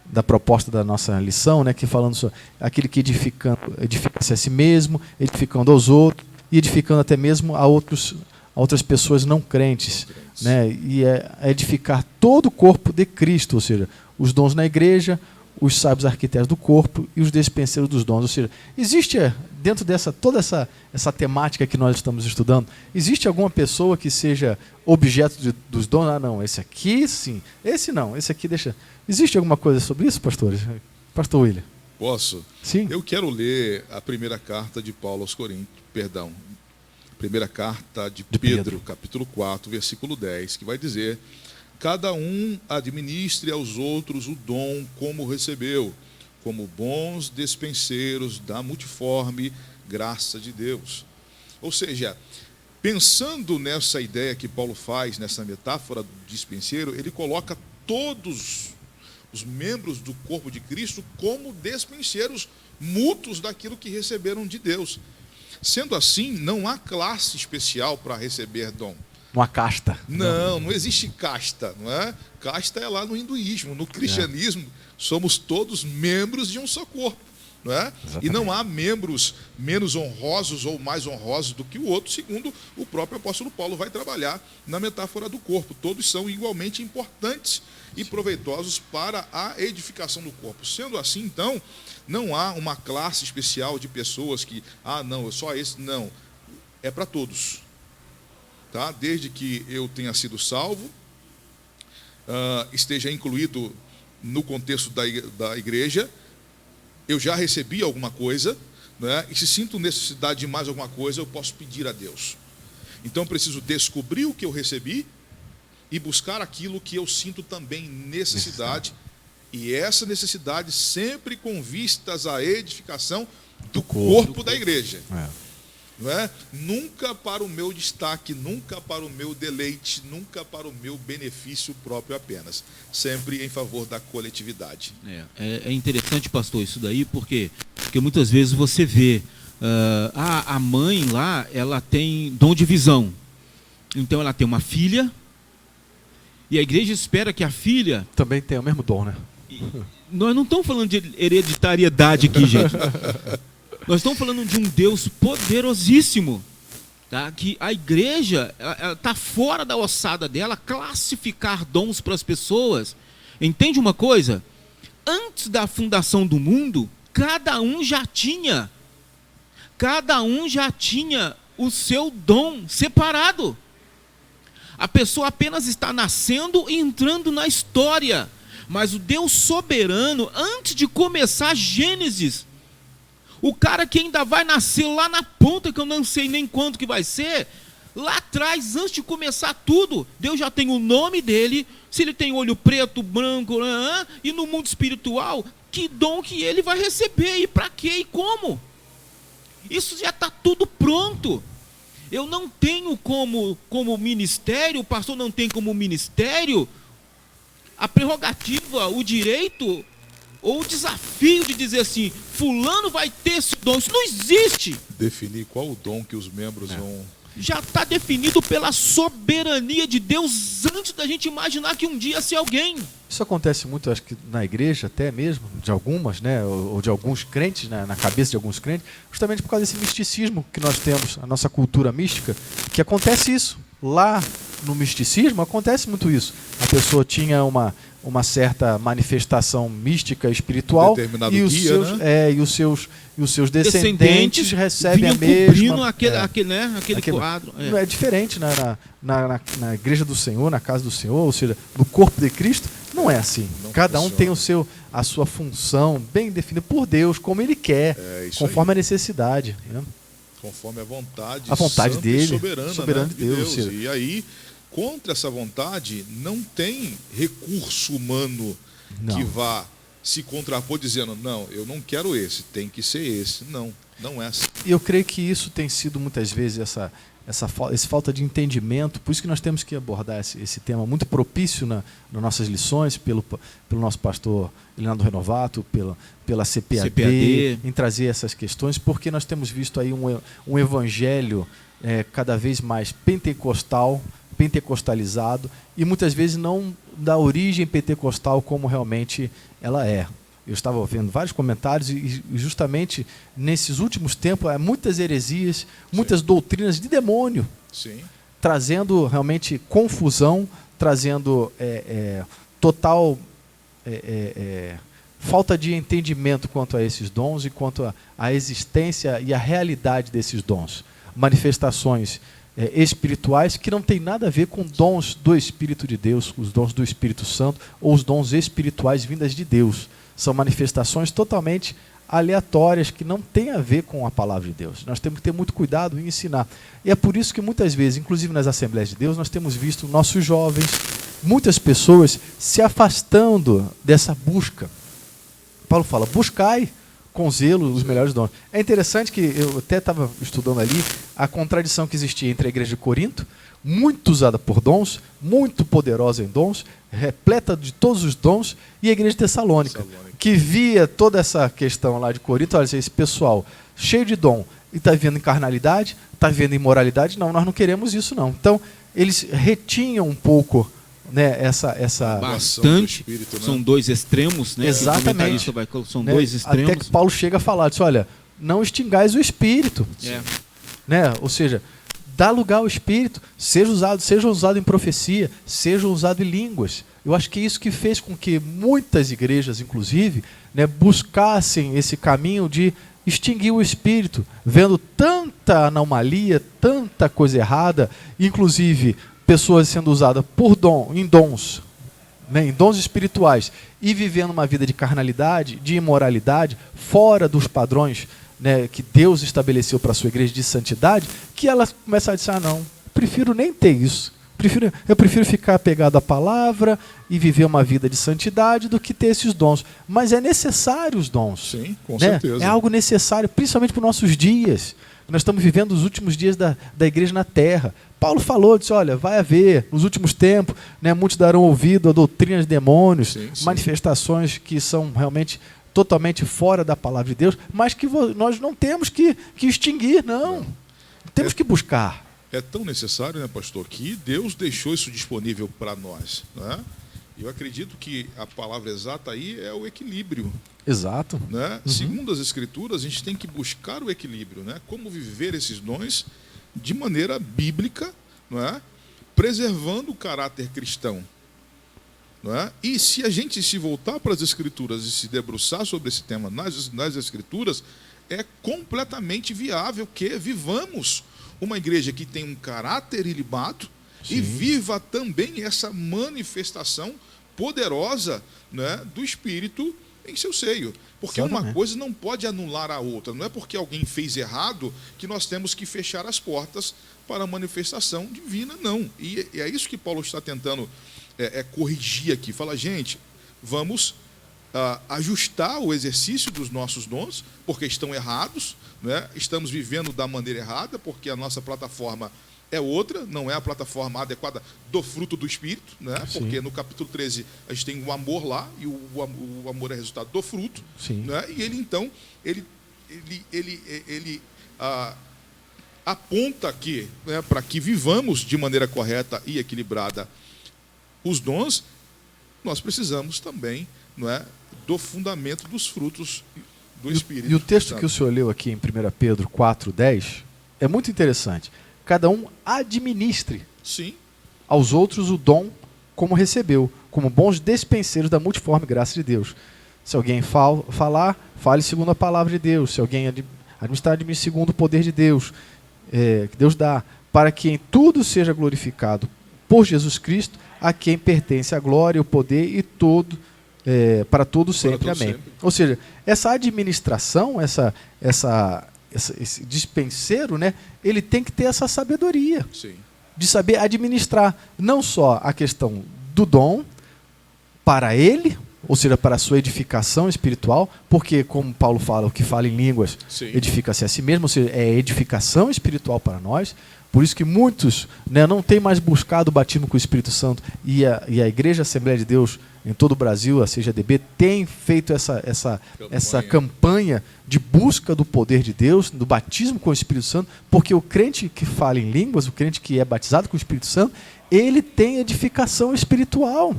da proposta da nossa lição, né, que falando sobre aquele que edifica-se a si mesmo, edificando aos outros e edificando até mesmo a outras pessoas não crentes, né, e edificar todo o corpo de Cristo, ou seja, os dons na igreja, os sábios arquitetos do corpo e os despenseiros dos dons. Ou seja, existe dentro toda essa temática que nós estamos estudando, existe alguma pessoa que seja objeto dos dons? Não, esse aqui sim, esse não, esse aqui deixa. Existe alguma coisa sobre isso, pastores? Pastor William? Posso? Sim. Eu quero ler a primeira carta de Paulo aos Coríntios, primeira carta de Pedro, capítulo 4, versículo 10, que vai dizer: cada um administre aos outros o dom como recebeu, como bons despenseiros da multiforme graça de Deus. Ou seja, pensando nessa ideia que Paulo faz, nessa metáfora do dispenseiro, ele coloca todos os membros do corpo de Cristo como despenseiros mútuos daquilo que receberam de Deus. Sendo assim, não há classe especial para receber dom. Uma casta. Não existe casta, não é? Casta é lá no hinduísmo. No cristianismo, somos todos membros de um só corpo, não é? E não há membros menos honrosos ou mais honrosos do que o outro, segundo o próprio apóstolo Paulo vai trabalhar na metáfora do corpo. Todos são igualmente importantes e proveitosos para a edificação do corpo. Sendo assim, então, não há uma classe especial de pessoas que, não, só esse. Não, é para todos. Tá? Desde que eu tenha sido salvo, esteja incluído no contexto da igreja, eu já recebi alguma coisa, né? E se sinto necessidade de mais alguma coisa, eu posso pedir a Deus. Então, eu preciso descobrir o que eu recebi e buscar aquilo que eu sinto também necessidade. E essa necessidade sempre com vistas à edificação do corpo da igreja. Não é? Nunca para o meu destaque, nunca para o meu deleite, nunca para o meu benefício próprio apenas. Sempre em favor da coletividade. É interessante, pastor, isso daí, porque muitas vezes você vê, a mãe lá, ela tem dom de visão. Então ela tem uma filha, e a igreja espera que a filha... Também tem o mesmo dom, né? Nós não estamos falando de hereditariedade aqui, gente. Nós estamos falando de um Deus poderosíssimo, tá? Que a igreja está fora da ossada dela classificar dons para as pessoas. Entende uma coisa? Antes da fundação do mundo, cada um já tinha o seu dom separado. A pessoa apenas está nascendo e entrando na história. Mas o Deus soberano, antes de começar Gênesis, o cara que ainda vai nascer lá na ponta, que eu não sei nem quanto que vai ser, lá atrás, antes de começar tudo, Deus já tem o nome dele, se ele tem olho preto, branco, e no mundo espiritual, que dom que ele vai receber, e para quê, e como. Isso já está tudo pronto. Eu não tenho como ministério, o pastor não tem como ministério, a prerrogativa, o direito ou o desafio de dizer assim, fulano vai ter esse dom. Isso não existe. Definir qual o dom que os membros vão... Já está definido pela soberania de Deus antes da gente imaginar que um dia ia ser alguém. Isso acontece muito, acho que na igreja até mesmo, de algumas, né, ou de alguns crentes, né, na cabeça de alguns crentes, justamente por causa desse misticismo que nós temos, a nossa cultura mística, que acontece isso. Lá no misticismo acontece muito isso. A pessoa tinha uma certa manifestação mística espiritual e os seus descendentes recebem a mesma... aquele quadro. Não é diferente na igreja do Senhor, na casa do Senhor, ou seja, no corpo de Cristo, não é assim. Cada um tem a sua função bem definida por Deus, como Ele quer, conforme a necessidade. Né? Conforme a vontade dele, soberana de Deus. E aí, contra essa vontade, não tem recurso humano que vá se contrapor dizendo, não, eu não quero esse, tem que ser esse. Não é assim. E eu creio que isso tem sido muitas vezes essa falta de entendimento, por isso que nós temos que abordar esse tema muito propício nas nossas lições, pelo nosso pastor Leonardo Renovato, pela CPAD, em trazer essas questões, porque nós temos visto aí um evangelho cada vez mais pentecostalizado, e muitas vezes não da origem pentecostal como realmente ela é. Eu estava vendo vários comentários e justamente nesses últimos tempos há muitas heresias, muitas doutrinas de demônio, trazendo realmente confusão, trazendo total falta de entendimento quanto a esses dons e quanto à existência e à realidade desses dons. Manifestações espirituais que não tem nada a ver com dons do Espírito de Deus, os dons do Espírito Santo ou os dons espirituais vindas de Deus. São manifestações totalmente aleatórias que não têm a ver com a palavra de Deus. Nós temos que ter muito cuidado em ensinar. E é por isso que muitas vezes, inclusive nas Assembleias de Deus, nós temos visto nossos jovens, muitas pessoas se afastando dessa busca Paulo fala, buscai com zelo os melhores dons. É interessante que eu até estava estudando ali a contradição que existia entre a igreja de Corinto, muito usada por dons, muito poderosa em dons, repleta de todos os dons, e a igreja de Tessalônica, que via toda essa questão lá de Corinto, olha, esse pessoal cheio de dom, e está vivendo em carnalidade, está vivendo em imoralidade, não, nós não queremos isso não. Então, eles retinham um pouco, né, essa bastante, espírito, né? São dois extremos, né? Exatamente. São né, dois extremos. Até que Paulo chega a falar, diz, olha, não extingais o espírito. Né? Ou seja, dá lugar ao espírito, seja usado em profecia, seja usado em línguas. Eu acho que é isso que fez com que muitas igrejas, inclusive, né, buscassem esse caminho de extinguir o espírito, vendo tanta anomalia, tanta coisa errada, inclusive pessoas sendo usadas em dons, né, em dons espirituais, e vivendo uma vida de carnalidade, de imoralidade, fora dos padrões, né, que Deus estabeleceu para a sua igreja de santidade, que ela começa a dizer, não, prefiro nem ter isso. Eu prefiro ficar apegado à palavra e viver uma vida de santidade do que ter esses dons. Mas é necessário os dons. Sim, com né? certeza. É algo necessário, principalmente para os nossos dias. Nós estamos vivendo os últimos dias da igreja na terra. Paulo falou, disse, olha, vai haver, nos últimos tempos, né, muitos darão ouvido a doutrinas de demônios, sim. manifestações que são realmente totalmente fora da palavra de Deus, mas que nós não temos que extinguir, não. Temos que buscar. É tão necessário, né, pastor, que Deus deixou isso disponível para nós. Né? Eu acredito que a palavra exata aí é o equilíbrio. Exato. Né? Segundo as Escrituras, a gente tem que buscar o equilíbrio. Né? Como viver esses dons de maneira bíblica, não é? Preservando o caráter cristão. Não é? E se a gente se voltar para as Escrituras e se debruçar sobre esse tema nas Escrituras, é completamente viável que vivamos uma igreja que tem um caráter ilibado e viva também essa manifestação poderosa, né, do Espírito em seu seio. Porque uma coisa não pode anular a outra. Não é porque alguém fez errado que nós temos que fechar as portas para a manifestação divina, não. E é isso que Paulo está tentando corrigir aqui. Fala, gente, vamos ajustar o exercício dos nossos dons, porque estão errados, né? Estamos vivendo da maneira errada, porque a nossa plataforma é outra, não é a plataforma adequada do fruto do Espírito, né? Porque no capítulo 13 a gente tem o amor lá, e o amor é resultado do fruto, né? E ele então, ele aponta aqui, né, para que vivamos de maneira correta e equilibrada os dons, nós precisamos também, não é, do fundamento dos frutos do Espírito. E o texto que o senhor leu aqui em 1 Pedro 4:10 é muito interessante. Cada um administre aos outros o dom como recebeu, como bons despenseiros da multiforme graça de Deus. Se alguém falar, fale segundo a palavra de Deus. Se alguém administrar, administre segundo o poder de Deus, que Deus dá, para que em tudo seja glorificado por Jesus Cristo, a quem pertence a glória, o poder e todo para todo sempre. Amém. Ou seja, essa administração, esse dispenseiro, né, ele tem que ter essa sabedoria de saber administrar não só a questão do dom para ele, ou seja, para a sua edificação espiritual, porque, como Paulo fala, o que fala em línguas edifica-se a si mesmo, ou seja, é edificação espiritual para nós. Por isso que muitos, né, não têm mais buscado o batismo com o Espírito Santo, e a Igreja Assembleia de Deus em todo o Brasil, a CGDB, tem feito essa campanha de busca do poder de Deus, do batismo com o Espírito Santo, porque o crente que fala em línguas, o crente que é batizado com o Espírito Santo, ele tem edificação espiritual.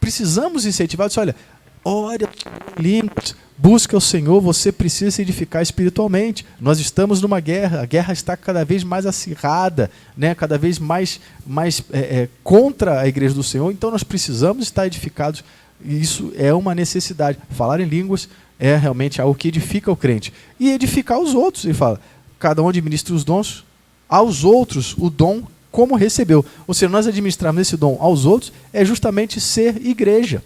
Precisamos incentivar isso. Olha, ore em línguas, busca o Senhor, você precisa se edificar espiritualmente. Nós estamos numa guerra, a guerra está cada vez mais acirrada, né? Cada vez mais contra a igreja do Senhor, então nós precisamos estar edificados, e isso é uma necessidade. Falar em línguas é realmente algo que edifica o crente. E edificar os outros, ele fala, cada um administra os dons, aos outros o dom como recebeu. Ou seja, nós administrarmos esse dom aos outros é justamente ser igreja.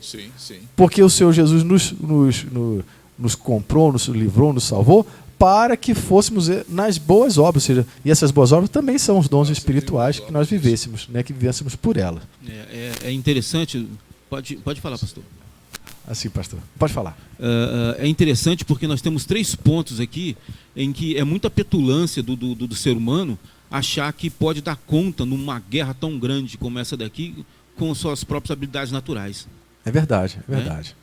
Porque o Senhor Jesus nos comprou, nos livrou, nos salvou, para que fôssemos nas boas obras. Ou seja, e essas boas obras também são os dons espirituais que nós vivêssemos, né, que vivêssemos por ela. É interessante. Pode falar, pastor. assim, pastor. Pode falar. É interessante porque nós temos 3 pontos aqui em que é muita petulância do ser humano achar que pode dar conta numa guerra tão grande como essa daqui com suas próprias habilidades naturais. É verdade, é verdade.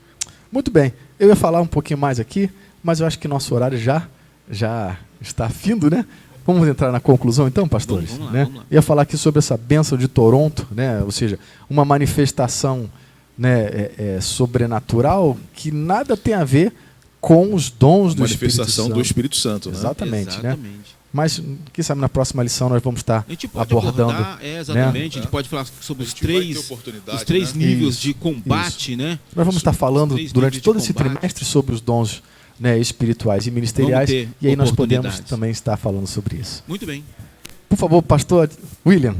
Muito bem, eu ia falar um pouquinho mais aqui, mas eu acho que nosso horário já está findo, né? Vamos entrar na conclusão então, pastores? Vamos lá, né? vamos lá. Eu ia falar aqui sobre essa bênção de Toronto, né? Ou seja, uma manifestação, né, sobrenatural que nada tem a ver com os dons do Espírito Santo. Manifestação do Espírito Santo, né? Exatamente, né? Exatamente. Mas, quem sabe, na próxima lição nós vamos estar A gente pode abordando. abordar, exatamente, a gente pode falar sobre os três níveis Isso, de combate, né? Nós vamos estar falando Três durante níveis de todo esse combate. trimestre sobre os dons, né, espirituais e ministeriais, Vamos ter e aí nós podemos oportunidades. também estar falando sobre isso. Muito bem. Por favor, pastor William,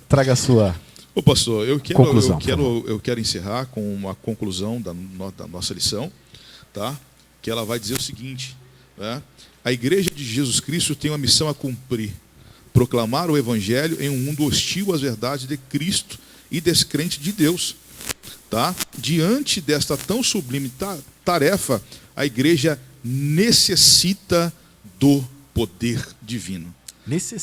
traga a sua... Ô pastor, eu Conclusão, por quero encerrar com uma conclusão da nossa lição, tá? Que ela vai dizer o seguinte, né? A Igreja de Jesus Cristo tem uma missão a cumprir: proclamar o Evangelho em um mundo hostil às verdades de Cristo e descrente de Deus. Tá? Diante desta tão sublime tarefa, a Igreja necessita do poder divino.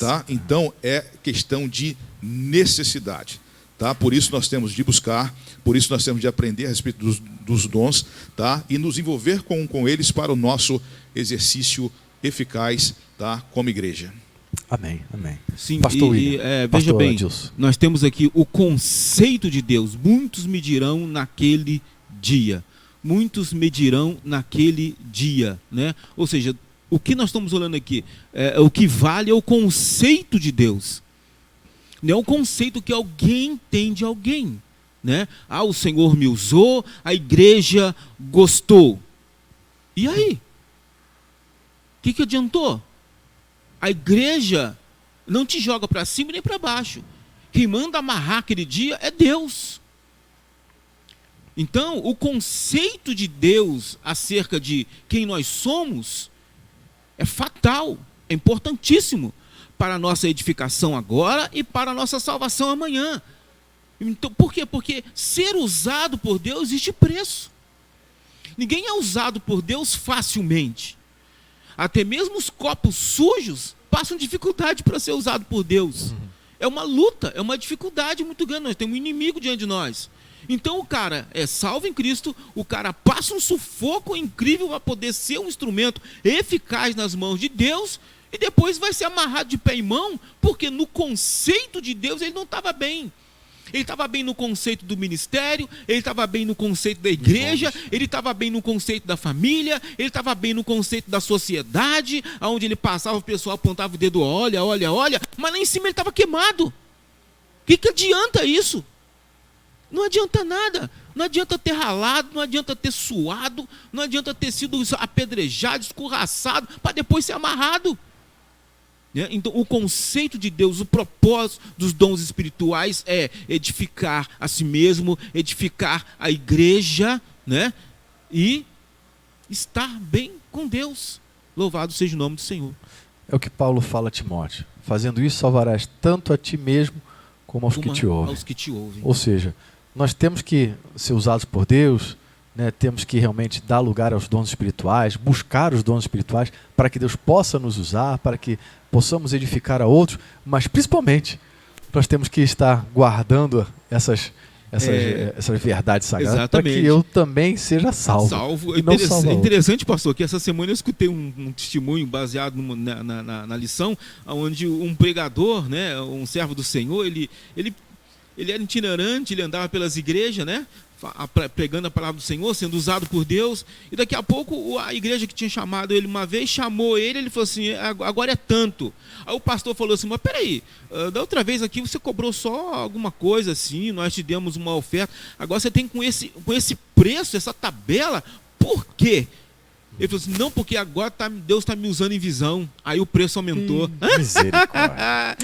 Tá? Então é questão de necessidade. Tá? Por isso nós temos de buscar, por isso nós temos de aprender a respeito dos dons, tá? E nos envolver com eles para o nosso exercício eficaz, tá? Como igreja. Amém, amém. Sim, Pastor veja Pastor bem, Adilson. nós temos aqui o conceito de Deus. Muitos me dirão naquele dia. Muitos me dirão naquele dia, né? Ou seja, o que nós estamos olhando aqui, o que vale é o conceito de Deus. Não é o conceito que alguém tem de alguém, né? Ah, o Senhor me usou, a igreja gostou. E aí? O que adiantou? A igreja não te joga para cima nem para baixo. Quem manda amarrar aquele dia é Deus. Então, o conceito de Deus acerca de quem nós somos é fatal, é importantíssimo para a nossa edificação agora e para a nossa salvação amanhã. Então, por quê? Porque ser usado por Deus existe preço. Ninguém é usado por Deus facilmente. Até mesmo os copos sujos passam dificuldade para ser usado por Deus. É uma luta, é uma dificuldade muito grande. Nós temos um inimigo diante de nós. Então o cara é salvo em Cristo, o cara passa um sufoco incrível para poder ser um instrumento eficaz nas mãos de Deus, e depois vai ser amarrado de pé e mão, porque no conceito de Deus ele não estava bem. Ele estava bem no conceito do ministério, ele estava bem no conceito da igreja, ele estava bem no conceito da família, ele estava bem no conceito da sociedade, onde ele passava, o pessoal apontava o dedo, olha, olha, olha, mas lá em cima ele estava queimado. O que adianta isso? Não adianta nada. Não adianta ter ralado, não adianta ter suado, não adianta ter sido apedrejado, escorraçado, para depois ser amarrado. Então, o conceito de Deus, o propósito dos dons espirituais é edificar a si mesmo, edificar a igreja, né? E estar bem com Deus. Louvado seja o nome do Senhor. É o que Paulo fala a Timóteo. Fazendo isso, salvarás tanto a ti mesmo como aos que te ouvem. Aos que te ouvem. Ou seja, nós temos que ser usados por Deus, né? Temos que realmente dar lugar aos dons espirituais, buscar os dons espirituais para que Deus possa nos usar, para que possamos edificar a outros, mas principalmente nós temos que estar guardando essas verdades sagradas para que eu também seja salvo. É interessante, pastor, que essa semana eu escutei um testemunho baseado na lição, onde um pregador, né, um servo do Senhor, ele era itinerante, ele andava pelas igrejas, né, pregando a palavra do Senhor, sendo usado por Deus, e daqui a pouco a igreja que tinha chamado ele uma vez, chamou ele falou assim, agora é tanto. Aí o pastor falou assim, mas peraí, da outra vez aqui você cobrou só alguma coisa assim, nós te demos uma oferta, agora você tem com esse preço, essa tabela, por quê? Ele falou assim, não, porque agora Deus está me usando em visão. Aí o preço aumentou. Misericórdia.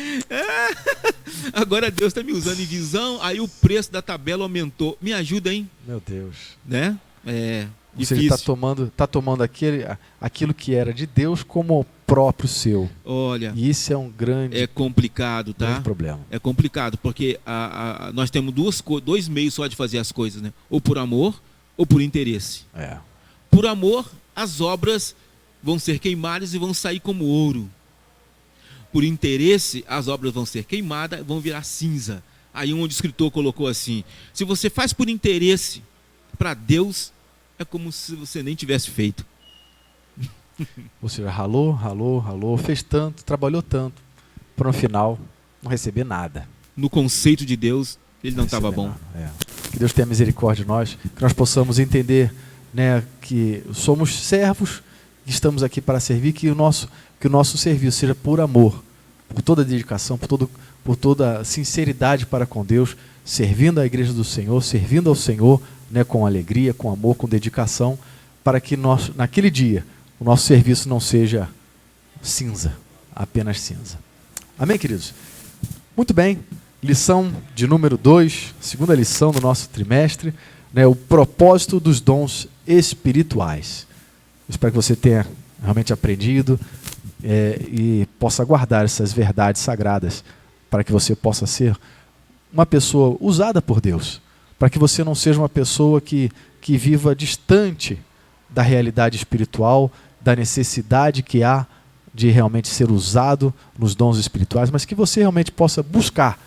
Agora Deus está me usando em visão, aí o preço da tabela aumentou. Me ajuda, hein? Meu Deus. Né? É difícil. Ele está tomando aquilo que era de Deus como próprio seu. Olha. E isso é um grande... É complicado, tá? Grande problema. É complicado, porque nós temos dois meios só de fazer as coisas, né? Ou por amor, ou por interesse. É. Por amor, as obras vão ser queimadas e vão sair como ouro. Por interesse, as obras vão ser queimadas e vão virar cinza. Aí onde o escritor colocou assim: se você faz por interesse, para Deus é como se você nem tivesse feito. Ou seja, ralou, fez tanto, trabalhou tanto, para no final não receber nada. No conceito de Deus, ele não estava bom. É. Que Deus tenha misericórdia de nós, que nós possamos entender, né, que somos servos, que estamos aqui para servir, que o nosso serviço seja por amor, por toda a dedicação, por toda a sinceridade para com Deus, servindo a igreja do Senhor, servindo ao Senhor, né, com alegria, com amor, com dedicação, para que nós, naquele dia, o nosso serviço não seja cinza, apenas cinza. Amém, queridos? Muito bem, lição de número 2, segunda lição do nosso trimestre, né, o propósito dos dons espirituais. Eu espero que você tenha realmente aprendido e possa guardar essas verdades sagradas para que você possa ser uma pessoa usada por Deus, para que você não seja uma pessoa que viva distante da realidade espiritual, da necessidade que há de realmente ser usado nos dons espirituais, mas que você realmente possa buscar.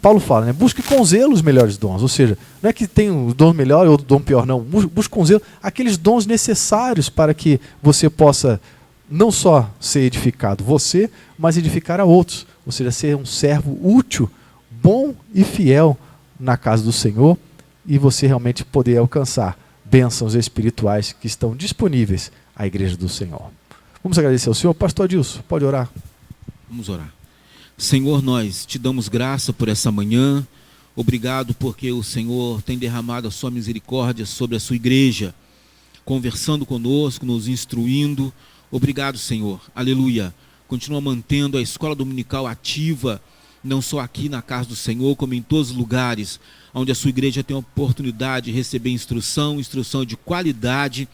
Paulo fala, né? Busque com zelo os melhores dons, ou seja, não é que tem um dom melhor ou outro dom pior, não. Busque com zelo aqueles dons necessários para que você possa não só ser edificado você, mas edificar a outros, ou seja, ser um servo útil, bom e fiel na casa do Senhor, e você realmente poder alcançar bênçãos espirituais que estão disponíveis à igreja do Senhor. Vamos agradecer ao Senhor. Pastor Adilson, pode orar? Vamos orar. Senhor, nós te damos graça por essa manhã. Obrigado porque o Senhor tem derramado a sua misericórdia sobre a sua igreja, conversando conosco, nos instruindo. Obrigado, Senhor. Aleluia. Continua mantendo a escola dominical ativa, não só aqui na casa do Senhor, como em todos os lugares onde a sua igreja tem a oportunidade de receber instrução de qualidade,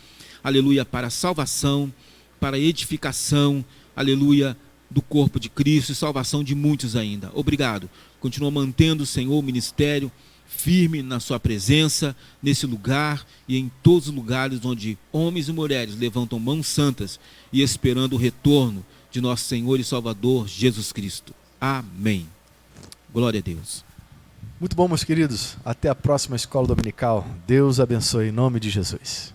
aleluia, para a salvação, para a edificação, aleluia, do corpo de Cristo e salvação de muitos ainda. Obrigado. Continua mantendo, Senhor, o ministério firme na sua presença, nesse lugar e em todos os lugares onde homens e mulheres levantam mãos santas e esperando o retorno de nosso Senhor e Salvador Jesus Cristo. Amém. Glória a Deus. Muito bom, meus queridos. Até a próxima escola dominical. Deus abençoe em nome de Jesus.